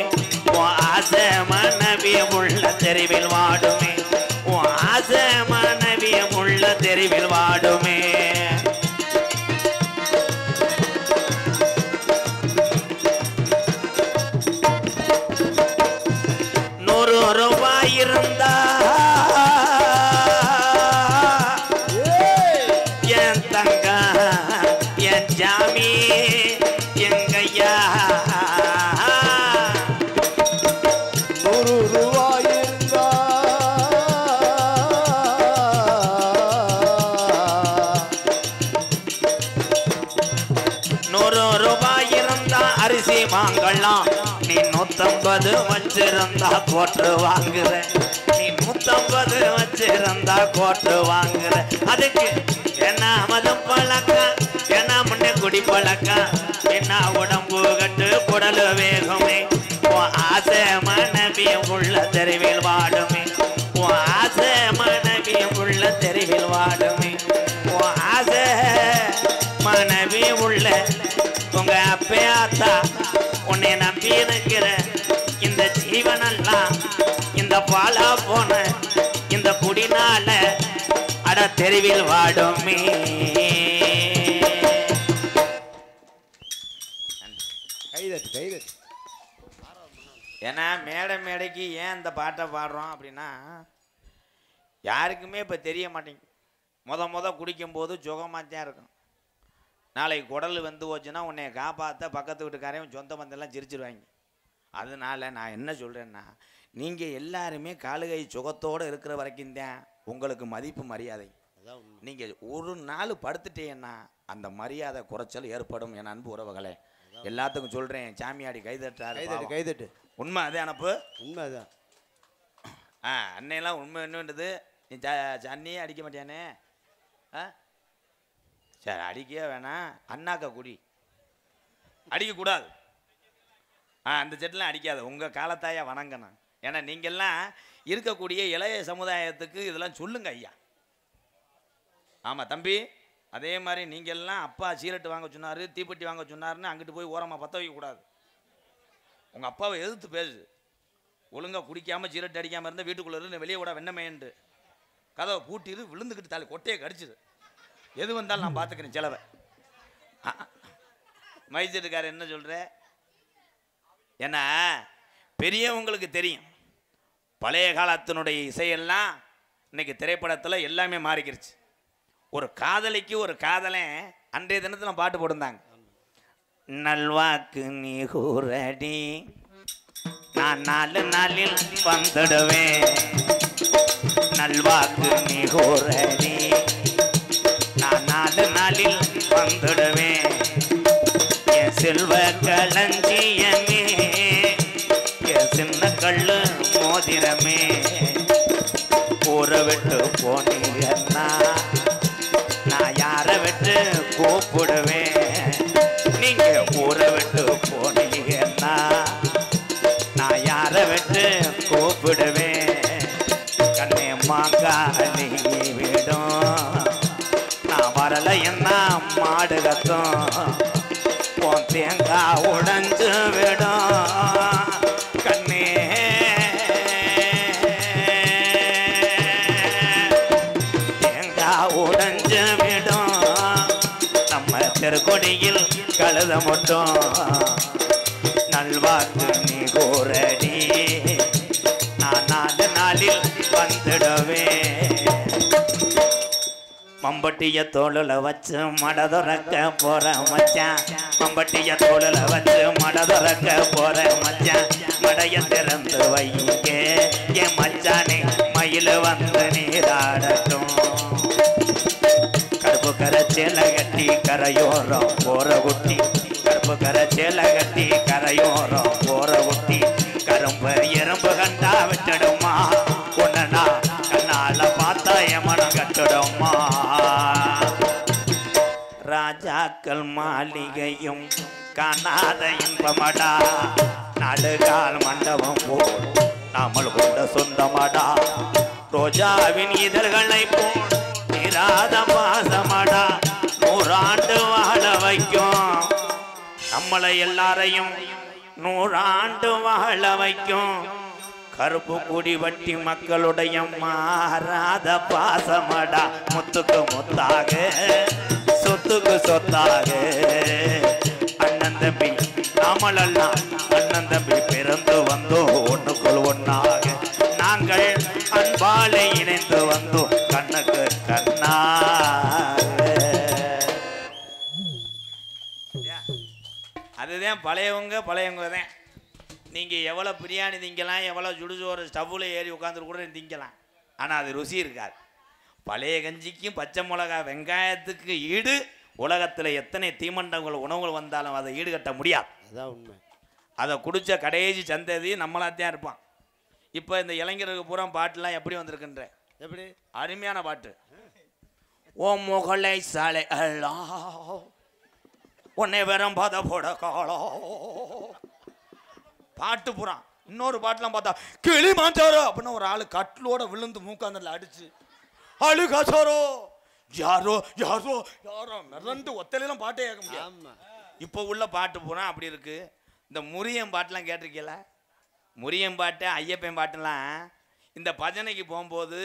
உன் ஆசை மனைவியம் உள்ள தெருவில் வாடுமே உன் ஆசை மனைவியம் உள்ள தெருவில் வாடுமே 100 ரூபாய் இருந்தா என் தங்க என் ஜாமி எங்கையா 100 ரூபாய் இருந்தா 100 ரூபாய் இருந்தா அரிசி வாங்கலாம் நீ 150 வச்சிருந்தா கோட்டு வாங்குற நீ 150 வச்சிருந்தா கோட்டு வாங்குற அதுக்கு என்ன மதம் பழக்கம் என்ன முன்னே குடி பழக்கம் என்ன உடம்பு கட்டு குடலு வேகுமே உன் ஆசை மனைவியம் உள்ள தெருவில் வாடுமே உன் ஆசை மனைவியம் உள்ள தெருவில் வாடுமே உன் ஆசை மனைவி உள்ள உங்க அப்பே ஆத்தா உன்னை நம்பி இருக்கிற இந்த ஜீவனெல்லாம் இந்த பாலா போன இந்த குடினால அட தெருவில் வாடுமே கைதட்டு ஏன்னா மேடைக்கு ஏன் இந்த பாட்டை பாடுறோம் அப்படின்னா யாருக்குமே இப்போ தெரிய மாட்டேங்குது முத குடிக்கும்போது சுகமாத்தான் இருக்கும் நாளைக்கு குடல் வந்து போச்சுன்னா உன்னை காப்பாற்ற பக்கத்து வீட்டுக்காரையும் சொந்த பந்தெல்லாம் சிரிச்சிருவாங்க அதனால நான் என்ன சொல்கிறேன்னா நீங்கள் எல்லாருமே காலுகை சுகத்தோடு இருக்கிற வரைக்கும் தான் உங்களுக்கு மதிப்பு மரியாதை நீங்கள் ஒரு நாள் படுத்துட்டேன்னா அந்த மரியாதை குறைச்சல் ஏற்படும் என் அன்பு உறவுகளே எல்லாத்துக்கும் சொல்கிறேன் சாமியாடி கைதட்டு உண்மை அதே அனுப்பு உண்மைதான் அன்னையெல்லாம் உண்மை என்னன்றது நீ அண்ணியே அடிக்க மாட்டியானே சரி அடிக்கவே வேணாம் அண்ணாக்க குடி அடிக்கக்கூடாது அந்த செட்டெலாம் அடிக்காது உங்கள் காலத்தாயா வணங்கணும் ஏன்னா நீங்கள்லாம் இருக்கக்கூடிய இளைய சமுதாயத்துக்கு இதெல்லாம் சொல்லுங்க ஐயா ஆமாம் தம்பி அதே மாதிரி நீங்கள்லாம் அப்பா சீரட்டு வாங்க சொன்னார் தீப்பெட்டி வாங்க சொன்னார்னு அங்கிட்டு போய் ஓரமாக பற்ற வைக்கக்கூடாது உங்கள் அப்பாவை எதிர்த்து பேசு ஒழுங்காக குடிக்காமல் சீரட்டு அடிக்காமல் இருந்தால் வீட்டுக்குள்ளே இருந்து வெளியே கூட வெண்ணமேன்ட்டு கதவை பூட்டிடு விழுந்துக்கிட்டு தாலி கொட்டையை கடிச்சிது எது வந்தாலும் நான் பார்த்துக்கிறேன் செலவை மைசூட்டுக்காரர் என்ன சொல்கிற ஏன்னா பெரியவங்களுக்கு தெரியும் பழைய காலத்தினுடைய இசையெல்லாம் இன்னைக்கு திரைப்படத்தில் எல்லாமே மாறிக்கிருச்சு ஒரு காதலிக்கு ஒரு காதலன் அன்றைய தினத்தில் பாட்டு போட்டிருந்தாங்க நல்வாக்கு நீ கூறடி நான் 4 நாளில் வந்துடுவேன் நல்வாக்கு நீ கூறடி நான் 4 நாளில் வந்துடுவேன் என் செல்வ களஞ்சியமே என் சின்ன கள்ளு மோதிரமே ஊரை விட்டு போனீங்கன்னா நான் யாரை விட்டு கூப்பிடுவேன் நீங்க ஊரை விட்டு போனீங்கன்னா நான் யாரை விட்டு கூப்பிடுவேன் கண்ணே மாங்காலி விடும் நான் வரல என்ன மாடு கத்தும் உன் தேங்காய் உடைஞ்சு விடும் கண்ணே தேங்காய் உடைஞ்சு விடும் நம்ம திருக்கொடியில் கழுத மட்டும் நல்வாக்கு நீ கூறடி வந்துடுவே மம்பட்டிய தோளுல வச்சு மடதுறக்க போற மச்சான் மம்பட்டிய தோளுல வச்சு மடதுறக்க போற மச்சான் மடைய திறந்து வைங்க என் மச்சானே மயில வந்து நீராடட்டும் கருப்பு கரைச்சேல கட்டி கரையோரம் போற குட்டி கருப்பு கரைச்சேல கட்டி கரையோரம் போற குட்டி கரும்பு எறும்பு கண்டா விட்டுடுமா உன்னா கண்ணால பார்த்தா எமனம் கட்டுடுமா ராஜாக்கள் மாளிகையும் காணாத இன்பமடா நடுகால் மண்டபம் போல் நாமல் கொண்ட சொந்தமடா ரோஜாவின் இதழ்களை போல் நிராத பாசமடா 100 ஆண்டு வாழ வைக்கும் நம்மளை எல்லாரையும் 100 ஆண்டு வாழ வைக்கும் கருப்பு குடி வட்டி மக்களுடைய மாறாத பாசமடா முத்துக்கு முத்தாக சொத்துக்கு சொத்தாக அண்ணன் தம்பி நாமளெல்லாம் அண்ணன் தம்பி பிறந்து வந்தோம் ஒண்ணுக்குள் ஒன்னாக நாங்கள் அன்பாலை இணைந்து வந்தோம் கண்ணுக்கு கண்ணாக அதுதான் பழையவங்க தான். நீங்கள் எவ்வளோ பிரியாணி திங்கலாம், எவ்வளோ சுடுசோறு ஸ்டவ்வில் ஏறி உட்காந்துட்டு கூட திங்கலாம், ஆனால் அது ருசி இருக்காது. பழைய கஞ்சிக்கும் பச்சை மிளகா வெங்காயத்துக்கு ஈடு உலகத்தில் எத்தனை தீமண்டங்கள் உணவுகள் வந்தாலும் அதை ஈடுகட்ட முடியாது. அதான் உண்மை. அதை குடித்த கடைசி சந்ததி நம்மளாத்தான் இருப்பான். இப்போ இந்த இளைஞருக்கு பூரா பாட்டுலாம் எப்படி வந்திருக்குன்ற எப்படி அருமையான பாட்டு. ஓ முகலை சாலை அல்லா உன்னை வெறும் பத போட காலோ பாட்டு பூரா. இன்னொரு பாட்டுலாம் பார்த்தா கிளி மாஞ்சாரோ அப்படின்னு ஒரு ஆள் கட்டிலோட விழுந்து மூக்காந்தல அடிச்சு அழுகாசாரோ யாரோ யாரோ யாரோ மிரண்டு ஒத்தலாம் பாட்டே கேட்க முடியாது. இப்போ உள்ள பாட்டு பூரா அப்படி இருக்கு. இந்த முரியன் பாட்டுலாம் கேட்டிருக்கீங்களா? முரியன் பாட்டு ஐயப்பன் பாட்டுலாம் இந்த பஜனைக்கு போகும்போது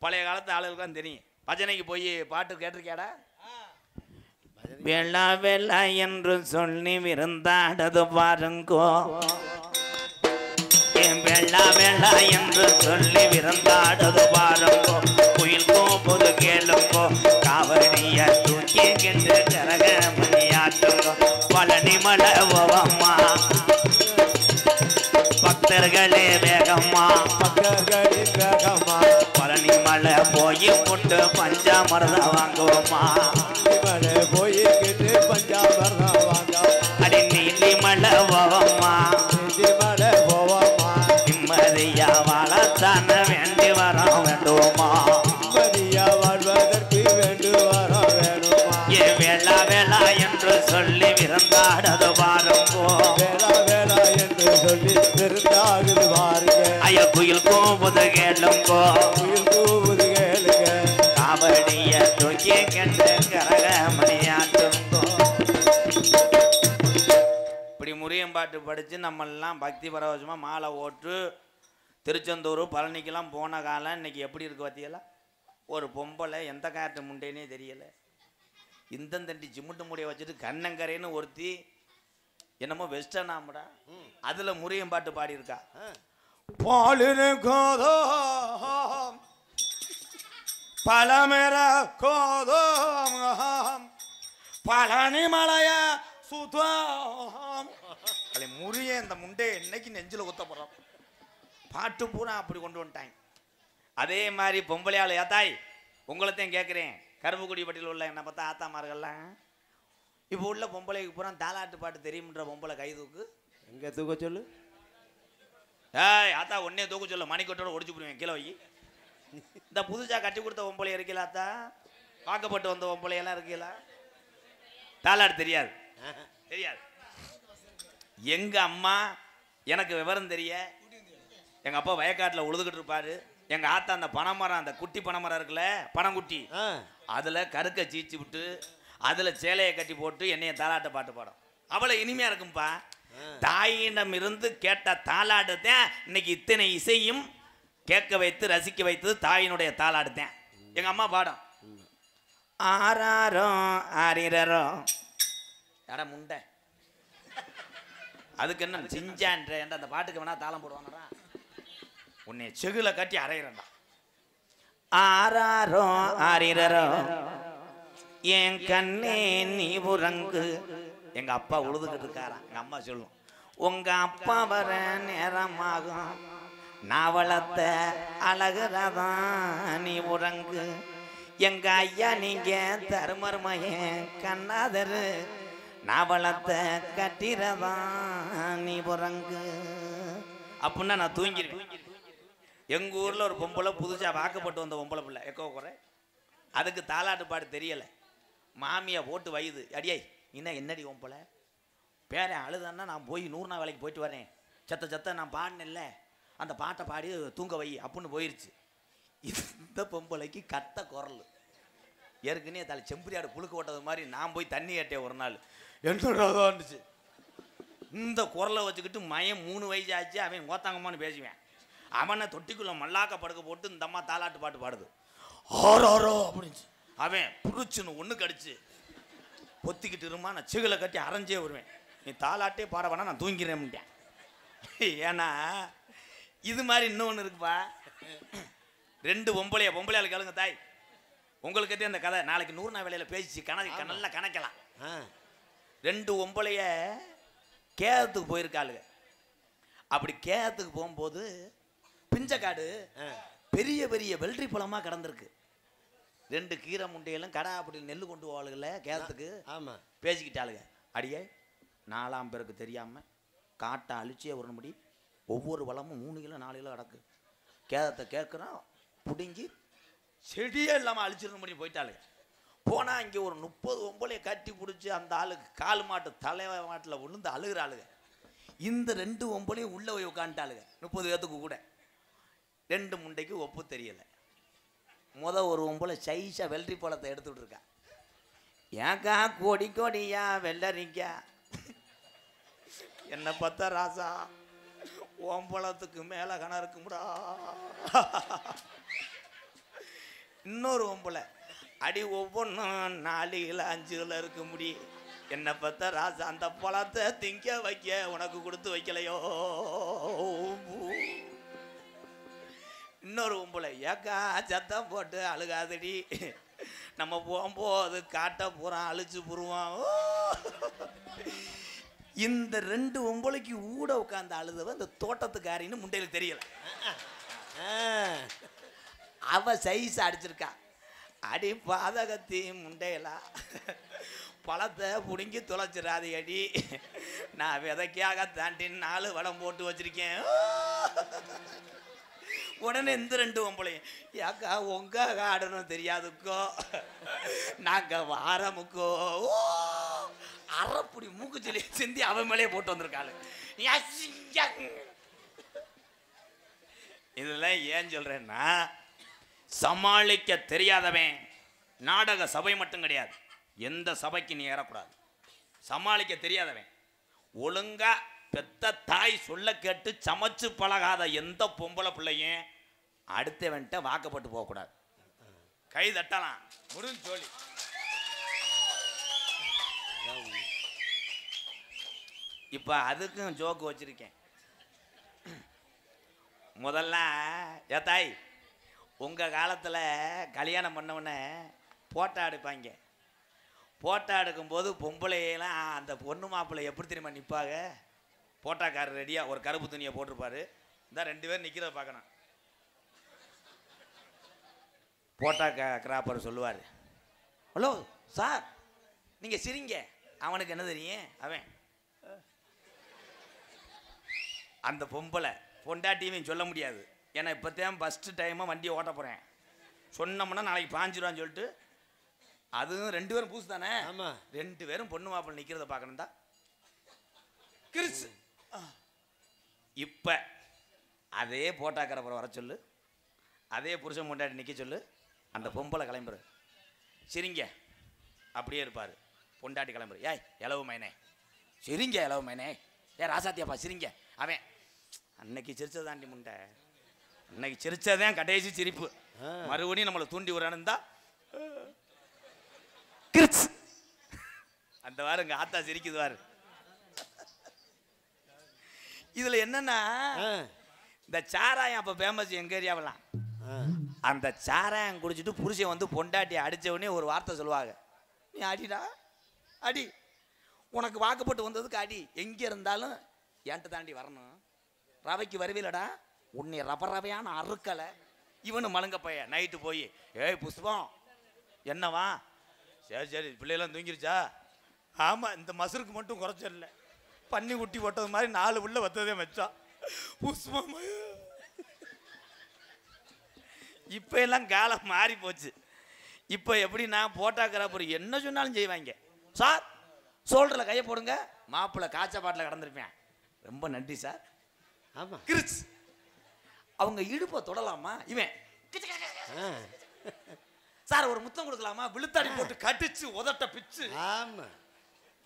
பழைய காலத்து ஆளுகளுக்கு தெரியும். பஜனைக்கு போய் பாட்டு கேட்டிருக்கியாடா? வெள்ளா வெள்ளா என்று சொல்லி விருந்தாடது பாருங்கோ வெள்ளா வெள்ளா என்று சொல்லி விருந்தாடது பாருங்கோ குயில் போது கேளுங்கோ காவடிய தூக்கி கென்று கரகமணியாட்டுங்கோ பழனி மலை ஓவம்மா பக்தர்களே வேகம்மா பழனி மலை போய் போட்டு பஞ்சாமிரதம் வாங்குவோம்மா அடி நீலி மலை ஓவம்மா நிம்மதியா வாழத்தான வேண்டி வரோம் வேண்டுவோமா ஏ வேளா வேளா என்று சொல்லி விருந்தாடது பாருங்கோ ஐய குயில் கூவுது கேளுங்கோ காவடிய தூக்கி கெண்டு கரகமணியாட்டுங்கோ. இப்படி முருகன் பாட்டு படித்து நம்மெல்லாம் பக்தி பரவசமாக மாலை ஓட்டு திருச்செந்தூர் பழனிக்கெல்லாம் போன காலம் இன்னைக்கு எப்படி இருக்கு பார்த்தீங்களா? ஒரு பொம்பளை எந்த காட்டு முண்டேனே தெரியலை, இந்தந்தண்டி சிமுட்டு முடிய வச்சுட்டு கண்ணங்கரைன்னு ஒருத்தி என்னமோ வெஸ்டர்ன் ஆம்படா அதில் முருகன் பாட்டு பாடியிருக்கா. பாலினு கோதம் பழமெற கோதம் பழனி மலைய சுதம் முருகன் இந்த முண்டே இன்னைக்கு நெஞ்சில் குத்தப்படுறோம். பாட்டு பூரா அப்படி கொண்டு வந்துட்டாங்க. அதே மாதிரி பொம்பளையாள் ஏத்தாய் உங்களைத்தான் கேட்குறேன். கருப்புக்குடி பட்டியில் உள்ள என்ன பார்த்தா ஆத்தாமார்கள்லாம் இப்போ உள்ள பொம்பளைக்கு பூரா தாலாட்டு பாட்டு தெரியும்ன்ற பொம்பளை கை தூக்கு. எங்கே தூக்க சொல்லு? ஏய் ஆத்தா ஒன்னே தூக்க சொல்ல மணிக்கொட்டோட ஒடிச்சு போடுவேன் கீழே வை. இந்த புதுசாக கட்டி கொடுத்த பொம்பளை இருக்கீங்களா? ஆத்தா பார்க்கப்பட்டு வந்த பொம்பளையெல்லாம் இருக்கீங்களா? தாலாட்டு தெரியாது தெரியாது. எங்கள் அம்மா எனக்கு விவரம் தெரிய எங்கள் அப்பா வயக்காட்டில் உழுதுகிட்டு இருப்பாரு. எங்கள் ஆத்தா அந்த பனைமரம் அந்த குட்டி பனைமரம் இருக்குல்ல பனங்குட்டி அதில் கருக்கை சீச்சு விட்டு அதில் சேலையை கட்டி போட்டு என்னைய தாலாட்ட பாட்டு பாடும். அவ்வளோ இனிமையாக இருக்கும்பா. தாயிடம் இருந்து கேட்ட தாலாட்டு தான் இன்னைக்கு இத்தனை இசையும் கேட்க வைத்து ரசிக்க வைத்தது தாயினுடைய தாலாட்டு தான். எங்கள் அம்மா பாடும் ஆறாரோ ஆறிரோ எட முண்டை அதுக்கு என்ன சிஞ்சான்ற அந்த பாட்டுக்கு வேணா தாளம் போடுவாங்கடா. உன்னை செகுல கட்டி அரைகிறேன்டா ஆராரோ ஆரிரரோ என் கண்ணே நீ உறங்கு. எங்க அப்பா உழுதுகிட்டு இருக்காராம். எங்க அம்மா சொல்லும், உங்க அப்பா வர நேரமாகும், நான் வளர்த்த அழகுறதான் நீ உறங்கு. எங்க ஐயா நீங்க தருமருமையன் கண்ணாதரு, நான் வளர்த்த கட்டிரதான் நீ உறங்கு. அப்படின்னா நான் தூங்கிடுவேன். எங்க ஊர்ல ஒரு பொம்பளை புதுசா வாக்கப்பட்டு வந்த பொம்பளை பிள்ளை எக்கோ குறை, அதுக்கு தாலாட்டு பாடு தெரியல. மாமியா போட்டு வயது, அடியாய் இன்னும் என்னடி பொம்பளை பேரன் அழுதான்னா நான் போய் 100 நாள் வேலைக்கு போயிட்டு வரேன், சத்த நான் பாடினில்ல அந்த பாட்டை பாடி தூங்க வை அப்படின்னு போயிருச்சு. இந்த பொம்பளைக்கு கத்த குரல், ஏற்கனவே தலை செம்பரியாடு புழுக்க ஓட்டது மாதிரி நான் போய் தண்ணி கேட்டேன் ஒரு நாள். என்னடாச்சு இந்த குரலை வச்சுக்கிட்டு மயம் 3 வயசு ஆச்சு, அவன் ஓத்தாங்கம்மான்னு பேசுவேன். அவனை தொட்டிக்குள்ள மல்லாக்க படுக்க போட்டு இந்த அம்மா தாலாட்டு பாட்டு பாடுது, ஆரோ அப்படின்ச்சு. அவன் புடிச்சுன்னு ஒன்று கடிச்சு பொத்திக்கிட்டு இருமா, நான் சிகலை கட்டி அரைஞ்சே வருவேன், நீ தாலாட்டே பாட வேணா நான் தூங்கிறேன்ட்டேன். ஏன்னா இது மாதிரி இன்னொன்று இருக்குப்பா. 2 பொம்பளையாள் கேளுங்க தாய், உங்களுக்கு அந்த கதை நாளைக்கு 100 நாள் வேலையில் பேசி நல்லா கணக்கலாம். 2 பொம்பளைய கேரத்துக்கு போயிருக்காளுங்க. அப்படி கேரத்துக்கு போகும்போது பிஞ்சக்காடு பெரிய பெரிய வெள்ளரி பழமாக கிடந்திருக்கு. 2 கீரை முண்டையிலும் கடை அப்படி நெல் கொண்டு போவாளுகள்ல கேரத்துக்கு. ஆமாம், பேசிக்கிட்டாளுங்க, அடியே 4ஆம் பேருக்கு தெரியாமல் காட்டை அழிச்சே ஒரு முடி ஒவ்வொரு பழமும் 3 கிலோ 4 கிலோ கிடக்கு. கேரத்தை கேட்குறோம் பிடுங்கி செடியே இல்லாமல் அழிச்சிருந்த முடி போயிட்டாளுங்க. போனால் இங்கே ஒரு 30 பொம்பளையை கட்டி பிடிச்சி அந்த ஆளுக்கு கால் மாட்டு தலை மாட்டில் விழுந்து அழுகிறாளுங்க. இந்த 2 பொம்பளையும் உள்ளே போய் உட்காந்துட்டாளுங்க 30 பேத்துக்கு கூட. 2 முண்டைக்கு ஒப்பு தெரியலை. ஒரு பொம்பளை சைஸா வெள்ளரி பழத்தை எடுத்துட்டு இருக்கா. ஏக்கா கொடி கொடியா வெள்ளரிக்கா, என்ன பார்த்தா ராசா ஓம்பளத்துக்கு மேல கணம் இருக்கும்டா. இன்னொரு பொம்பளை அடி ஒவ்வொன்றும் 4 கிலோ 5 கிலோ இருக்க முடி, என்ன பார்த்தா ராசா அந்த பழத்தை திங்க வைக்க உனக்கு கொடுத்து வைக்கலையோ. இன்னொரு பொம்பளை, ஏக்கா சத்தம் போட்டு அழுகாதடி, நம்ம போகும்போது காட்ட போகிறோம் அழிச்சு போடுவோம். இந்த 2 பொம்பளைக்கு ஊட உட்காந்து அழுதவ இந்த தோட்டத்துக்காரின்னு முண்டையில் தெரியல. அவ சைஸ் அடிச்சிருக்கா. அடி பாதகத்தி முண்டையலா பழத்தை பிடுங்கி தொலைச்சிடாது அடி, நான் விதைக்காக தாண்டி 4 வடம் போட்டு வச்சிருக்கேன். உடனே இந்த 2 பொம்பளையும், ஏக்கா உங்க ஆடணும் தெரியாதுக்கோ, நாங்க வாரமுக்கோ அரைப்புடி மூக்குச்சொல்லி சிந்தி அவன் மேலே போட்டு வந்திருக்காள். இதெல்லாம் ஏன் சொல்றேன்னா, சமாளிக்க தெரியாதவன் நாடக சபை மட்டும் கிடையாது, எந்த சபைக்கு நீ ஏறக்கூடாது. சமாளிக்க தெரியாதவன் ஒழுங்கா பெத்த தாய் சொல்ல கேட்டு சமைச்சு பழகாத எந்த பொம்பளை பிள்ளையும் அடுத்தவன்ட்ட வாக்கப்பட்டு போகக்கூடாது. கை தட்டலாம் முடிஞ்சு சொல்லி. இப்போ அதுக்கும் ஜோக்கு வச்சிருக்கேன். முதல்ல ஏ தாய், உங்கள் காலத்தில் கல்யாணம் பண்ணவுடனே போட்டோ எடுப்பாங்க. போட்டோ எடுக்கும்போது பொம்பளையெல்லாம் அந்த பொண்ணு மாப்பிள்ளை எப்படி தெரியுமா நிற்பாங்க, போட்டாக்காரர் ரெடியாக ஒரு கருப்பு துணியை போட்டிருப்பாரு, இந்த 2 பேர் நிற்கிறத பார்க்கணும். போட்டா கிராப்பர் சொல்லுவார், ஹலோ சார் நீங்கள் சிரிங்க, அவனுக்கு என்ன தெரியும், அவன் அந்த பொம்பளை பொண்டாட்டியும் சொல்ல முடியாது. ஏன்னா இப்போத்தான் ஃபஸ்ட்டு டைமாக வண்டியை ஓட்ட போகிறேன் சொன்னோம்னா நாளைக்கு பாஞ்சிருவான்னு சொல்லிட்டு, அதுவும் 2 பேரும் பூசு தானே. ஆமாம், 2 பேரும் பொண்ணு மாப்பிள்ளை நிற்கிறத பார்க்கணும் தான் கிறிஸ். இப்போ அதே போட்டாக்கிறப்பறம் வர சொல்லு, அதே புருஷன் பொண்டாட்டி நிற்க சொல்லு, அந்த பொம்பளை கிளம்புற சரிங்க அப்படியே இருப்பார். பொண்டாட்டி கிளம்புற, ஏய் இளவு மைனே சரிங்க, இளவு மைனே ஏ ராசாத்தியாப்பா சிரிங்க. அவன் அன்னைக்கு சிரிச்சதாண்டி முண்டை, அன்னைக்கு சிரிச்சதான் கடைசி சிரிப்பு, மறுபடியும் நம்மளை தூண்டி விடுறான்னு தான் கிறிஸ். அந்த வாரம் எங்கள் ஆத்தா சிரிக்குது வாரு. இதில் என்னன்னா, இந்த சாராயம் அப்போ ஃபேமஸ் எங்கள் ஏரியாவெல்லாம். அந்த சாராயம் குடிச்சிட்டு புருஷன் வந்து பொண்டாட்டி அடித்த உடனே ஒரு வார்த்தை சொல்லுவாங்க, நீ அடிடா அடி, உனக்கு வாக்கப்பட்டு வந்ததுக்கு அடி, எங்கே இருந்தாலும் என்கிட்ட தாண்டி வரணும், ரவைக்கு வருவீலடா, உன்னை ரவையான அறுக்கலை. இவனு மலங்க பைய நைட்டு போய், ஏய் புஷ்பம் என்னவா, சரி சரி பிள்ளையெல்லாம் தூங்கிருச்சா, ஆமாம் இந்த மசருக்கு மட்டும் குறைச்சிடல, பன்னி குட்டி போட்டது மாதிரி 4 புள்ள வத்ததே வச்சான் புஷ்பம். இப்போ எல்லாம் காலம் மாறி போச்சு. இப்போ எப்படின்னா போட்டாக்கிறாப்பர் என்ன சொன்னாலும் செய்வாங்க. சார் சோல்டரில் கையை போடுங்க, மாப்பிள்ளை காய்ச்ச பாட்டில் கடந்திருப்பேன், ரொம்ப நன்றி சார். ஆமாம் கிரிச் அவங்க இடுப்பை தொடலாமா, இவன் சார் ஒரு முத்தம் கொடுக்கலாமா, விழுத்தாடி போட்டு கட்டிச்சு உதட்ட பிச்சு. ஆமாம்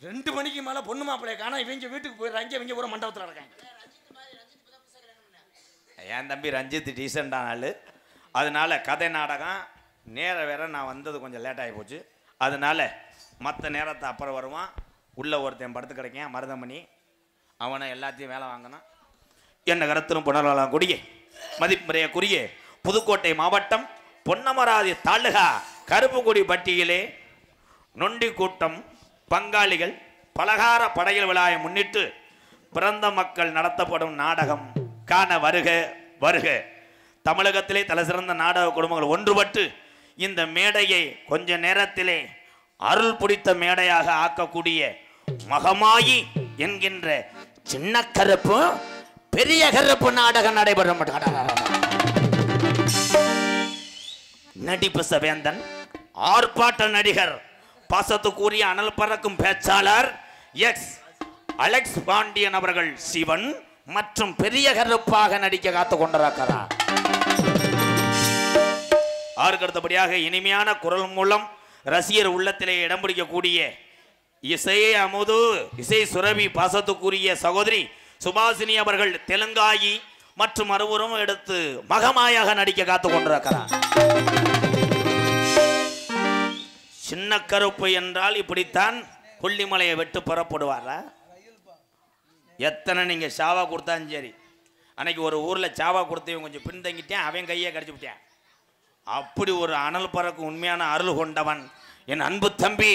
2 மணிக்கு மேலே பொண்ணு மாப்பிள்ளைய காணா, இவங்க வீட்டுக்கு போயிடுறாங்க, இவங்க ஒரு மண்டபத்தில் இருக்காங்க. என் தம்பி ரஞ்சித் டீசெண்டான ஆள், அதனால கதை நாடகம் நேரம் வேற நான் வந்தது கொஞ்சம் லேட் ஆகி போச்சு, அதனால மற்ற நேரத்தை அப்புறம் வருவான். உள்ள ஒருத்தன் படுத்து கிடைக்கேன் மருதமணி, அவனை எல்லாத்தையும் வேலை வாங்கினான். என்ன கருத்திலும் புனர்வலம் கூடிய மதிப்புரையக்குரிய புதுக்கோட்டை மாவட்டம் பொன்னமராதி தாலுகா கருப்புக்குடி பட்டியிலே நொண்டி கூட்டம் பங்காளிகள் பலகார படையல் விழாவை முன்னிட்டு பிறந்த மக்கள் நடத்தப்படும் நாடகம் காண வருக வருக. தமிழகத்திலே தலை சிறந்த நாடக குடும்பங்கள் ஒன்றுபட்டு இந்த மேடையை கொஞ்ச நேரத்திலே அருள் பிடித்த மேடையாக ஆக்கக்கூடிய மகமாயி என்கின்ற சின்ன கருப்பு பெரிய கருப்பு நாடகம் நடைபெறும். நடிப்பு சவேந்தன், ஆர்ப்பாட்ட நடிகர், பாசத்துக்குரிய அனல் பறக்கும் பேச்சாளர் எக்ஸ் அலெக்ஸ் பாண்டியன் அவர்கள் சிவன் மற்றும் பெரிய கருப்பாக நடிக்க காத்து கொண்டிருக்கிறார். அதற்கு அடுத்தபடியாக இனிமையான குரல் மூலம் ரசிகர் உள்ளத்திலே இடம் பிடிக்கக்கூடிய இசையை அமுது இசை சுரபி பாசத்துக்குரிய சகோதரி சுபாசினி அவர்கள் தெலுங்காயி மற்றும் அறுவரும் எடுத்து மகமாயாக நடிக்க காத்து கொண்டிருக்கிறார். சின்ன கருப்பு என்றால் இப்படித்தான் கொல்லிமலையை வெட்டு புறப்படுவாரா? எத்தனை நீங்க சாவா கொடுத்தாலும் சரி, அன்னைக்கு ஒரு ஊர்ல சாவா கொடுத்தவன் கொஞ்சம் பின்தங்கிட்டேன், அவன் கையை கடிச்சு விட்டேன். அப்படி ஒரு அனல் பறக்கும் உண்மையான அருள் கொண்டவன் என் அன்பு தம்பி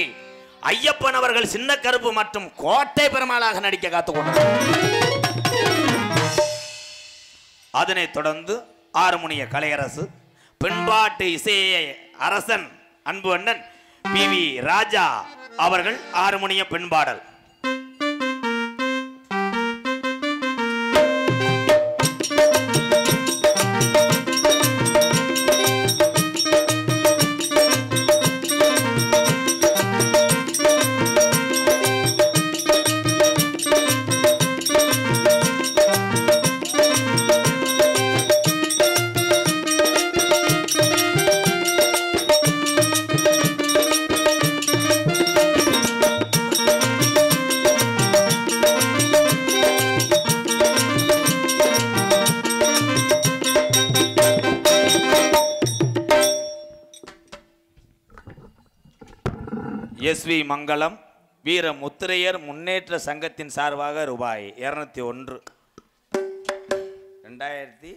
ஐயப்பன் அவர்கள் சின்ன கருப்பு மற்றும் கோட்டை பெருமாளாக நடிக்க காத்துக்கொண்டார். அதனைத் தொடர்ந்து ஆறுமுனிய கலையரசு, பெண்பாட்டு இசையை அரசன் அன்பு அண்ணன் PV ராஜா அவர்கள் ஆறுமுனிய பெண்பாடல். SV மங்கலம் வீர முத்திரையர் முன்னேற்ற சங்கத்தின் சார்பாக ரூபாய் 201. 2000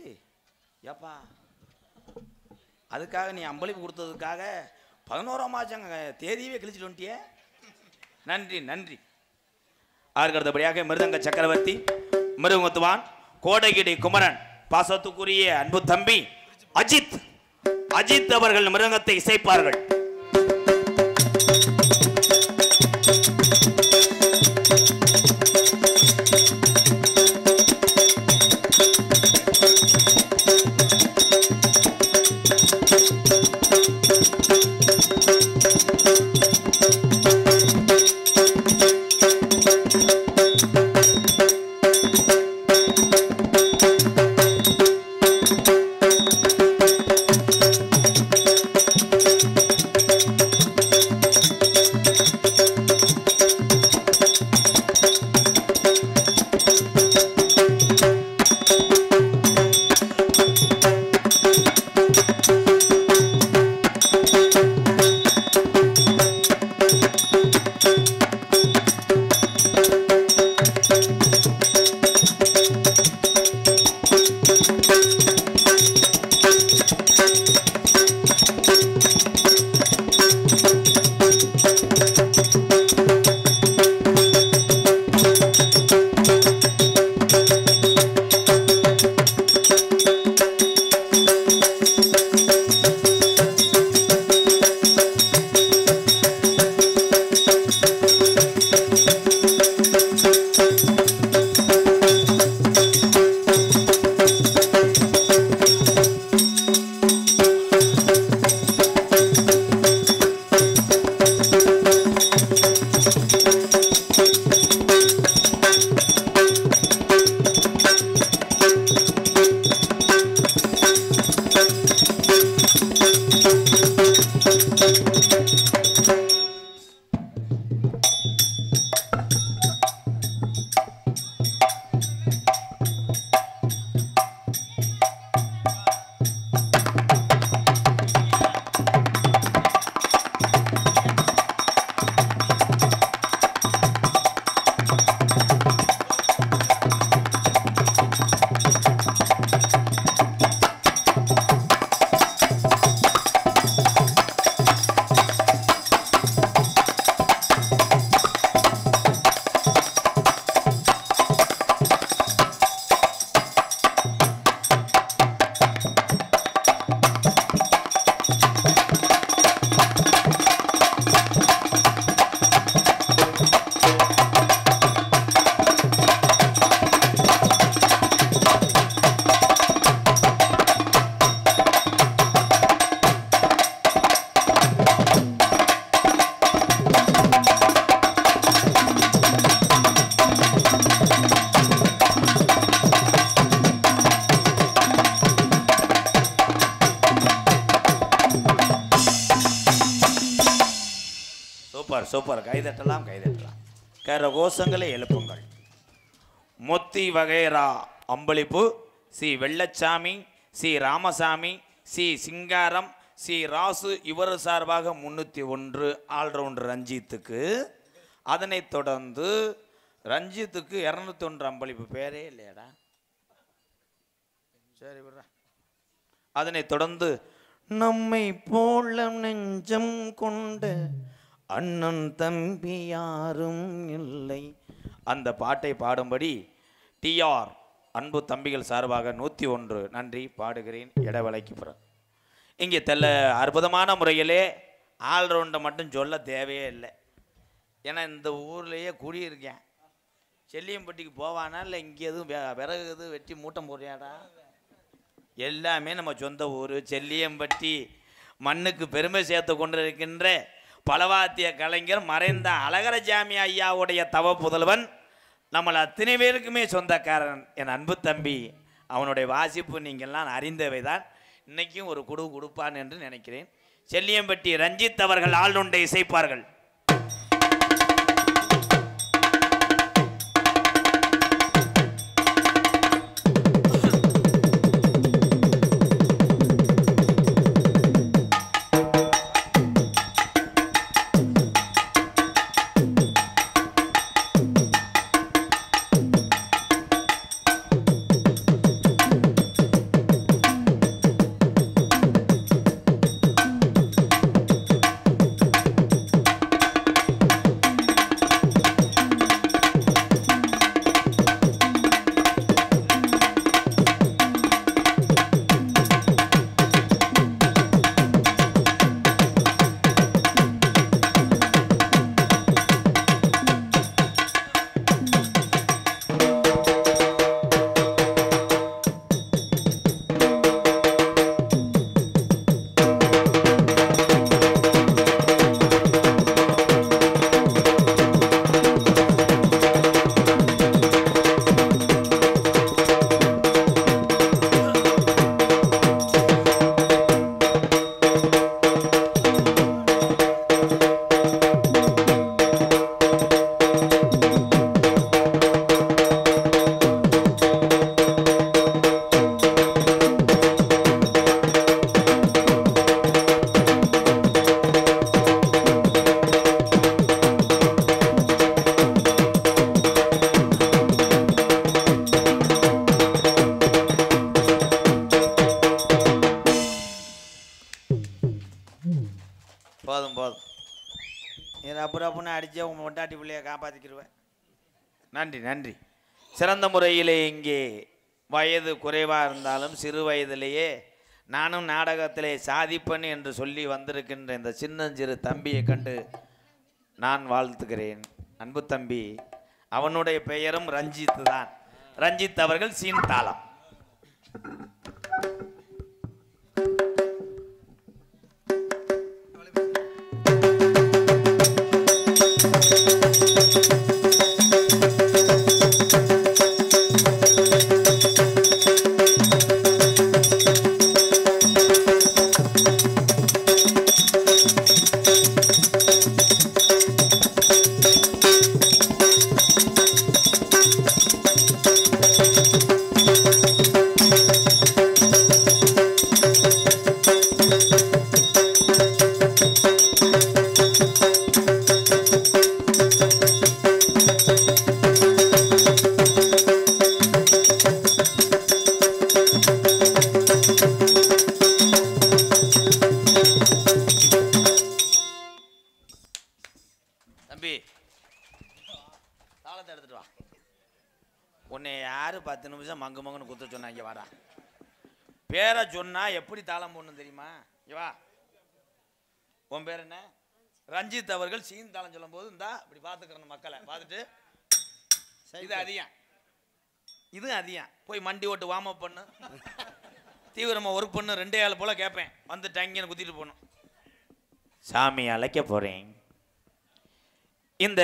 ஏப்பா அதுக்காக நீ அம்பளிப்பு கொடுத்ததுக்காக 11ஆம் மாதம் தேதியவே கிழிச்சிட்டு வந்துட்டியே. நன்றி நன்றி. அதற்கு அடுத்தபடியாக மிருதங்க சக்கரவர்த்தி மிருகத்துவான் கோடகிரி குமரன் பாசத்துக்குரிய அன்பு தம்பி அஜித் அவர்கள் மிருகத்தை இசைப்பார்கள். சூப்பர் சூப்பர், கைதட்டலாம் கைதட்டலாம். கரகோஷங்களை எழுப்புங்கள். மொத்தி வகைரா அம்பளிப்பு C Vellachami, C Ramasamy, C Singaram, C Rasu இவர் சார்பாக 301 ஆல்ரவுண்டர் ரஞ்சித்துக்கு. அதனைத் தொடர்ந்து ரஞ்சித்துக்கு 201 அம்பளிப்பு. பேரே இல்லையாடா, சரி விடுறா. அதனைத் தொடர்ந்து நம்மை போல நெஞ்சம் கொண்ட அண்ணன் தம்பி யாரும் இல்லை, அந்த பாட்டை பாடும்படி டிஆர் அன்பு தம்பிகள் சார்பாக 101 நன்றி பாடுகிறேன். இடவேளைக்கு பிறகு இங்கே அற்புதமான முறையிலே ஆல்ரவுண்டை மட்டும் சொல்ல தேவையே இல்லை. ஏன்னா இந்த ஊர்லேயே குடியிருக்கேன். செல்லியம்பட்டிக்கு போவானா இல்லை இங்கே எதுவும் விறகு எதுவும் வெட்டி மூட்டம் போடுறியாடா? எல்லாமே நம்ம சொந்த ஊர் செல்லியம்பட்டி. மண்ணுக்கு பெருமை சேர்த்து கொண்டிருக்கின்ற பலவாத்திய கலைஞர் மறைந்த அழகரசாமி ஐயாவுடைய தவ புதல்வன், நம்மளை அத்தனை பேருக்குமே சொந்தக்காரன் என் அன்பு தம்பி. அவனுடைய வாசிப்பு நீங்கள்லாம் அறிந்தவை தான். இன்னைக்கும் ஒரு குடு கொடுப்பான் என்று நினைக்கிறேன். செல்லியம்பட்டி ரஞ்சித் அவர்கள் ஆளுண்டை இசைப்பார்கள். போதும் போதும், நீ ரப்புன்னு அடித்தே உங்கள் மொட்டாட்டி பிள்ளையை காப்பாற்றிக்கிடுவேன். நன்றி நன்றி. சிறந்த முறையிலே இங்கே வயது குறைவாக இருந்தாலும் சிறு வயதிலேயே நானும் நாடகத்திலே சாதிப்பேன் என்று சொல்லி வந்திருக்கின்ற இந்த சின்னஞ்சிறு தம்பியை கண்டு நான் வாழ்த்துகிறேன். அன்பு தம்பி, அவனுடைய பெயரும் ரஞ்சித் தான். ரஞ்சித் அவர்கள் சீன் தாளம். தம்பி தாளத்தை எடுத்துட்டு வா. உன்னை யாரு 10 நிமிஷம் மங்கு மங்குன்னு குத்த சொன்னா? இங்க வாடா. பேரை சொன்னா எப்படி தாளம் போடணும் தெரியுமா? இங்க வா. உன் பேர் என்ன? ரஞ்சித் அவர்கள் சீன் தாளம் சொல்லும் போது இந்தா இப்படி பார்த்துக்கிறணும் மக்களை பார்த்துட்டு, இது அதிகம் இது அதிகம் போய் மண்டி ஓட்டு வார்ம் அப் பண்ணு, தீவிரமாக ஒர்க் பண்ணு, 2 ஆள் போல கேட்பேன் வந்து டங்கின்னு குத்திட்டு போகணும். சாமி அழைக்க போறேன். இந்த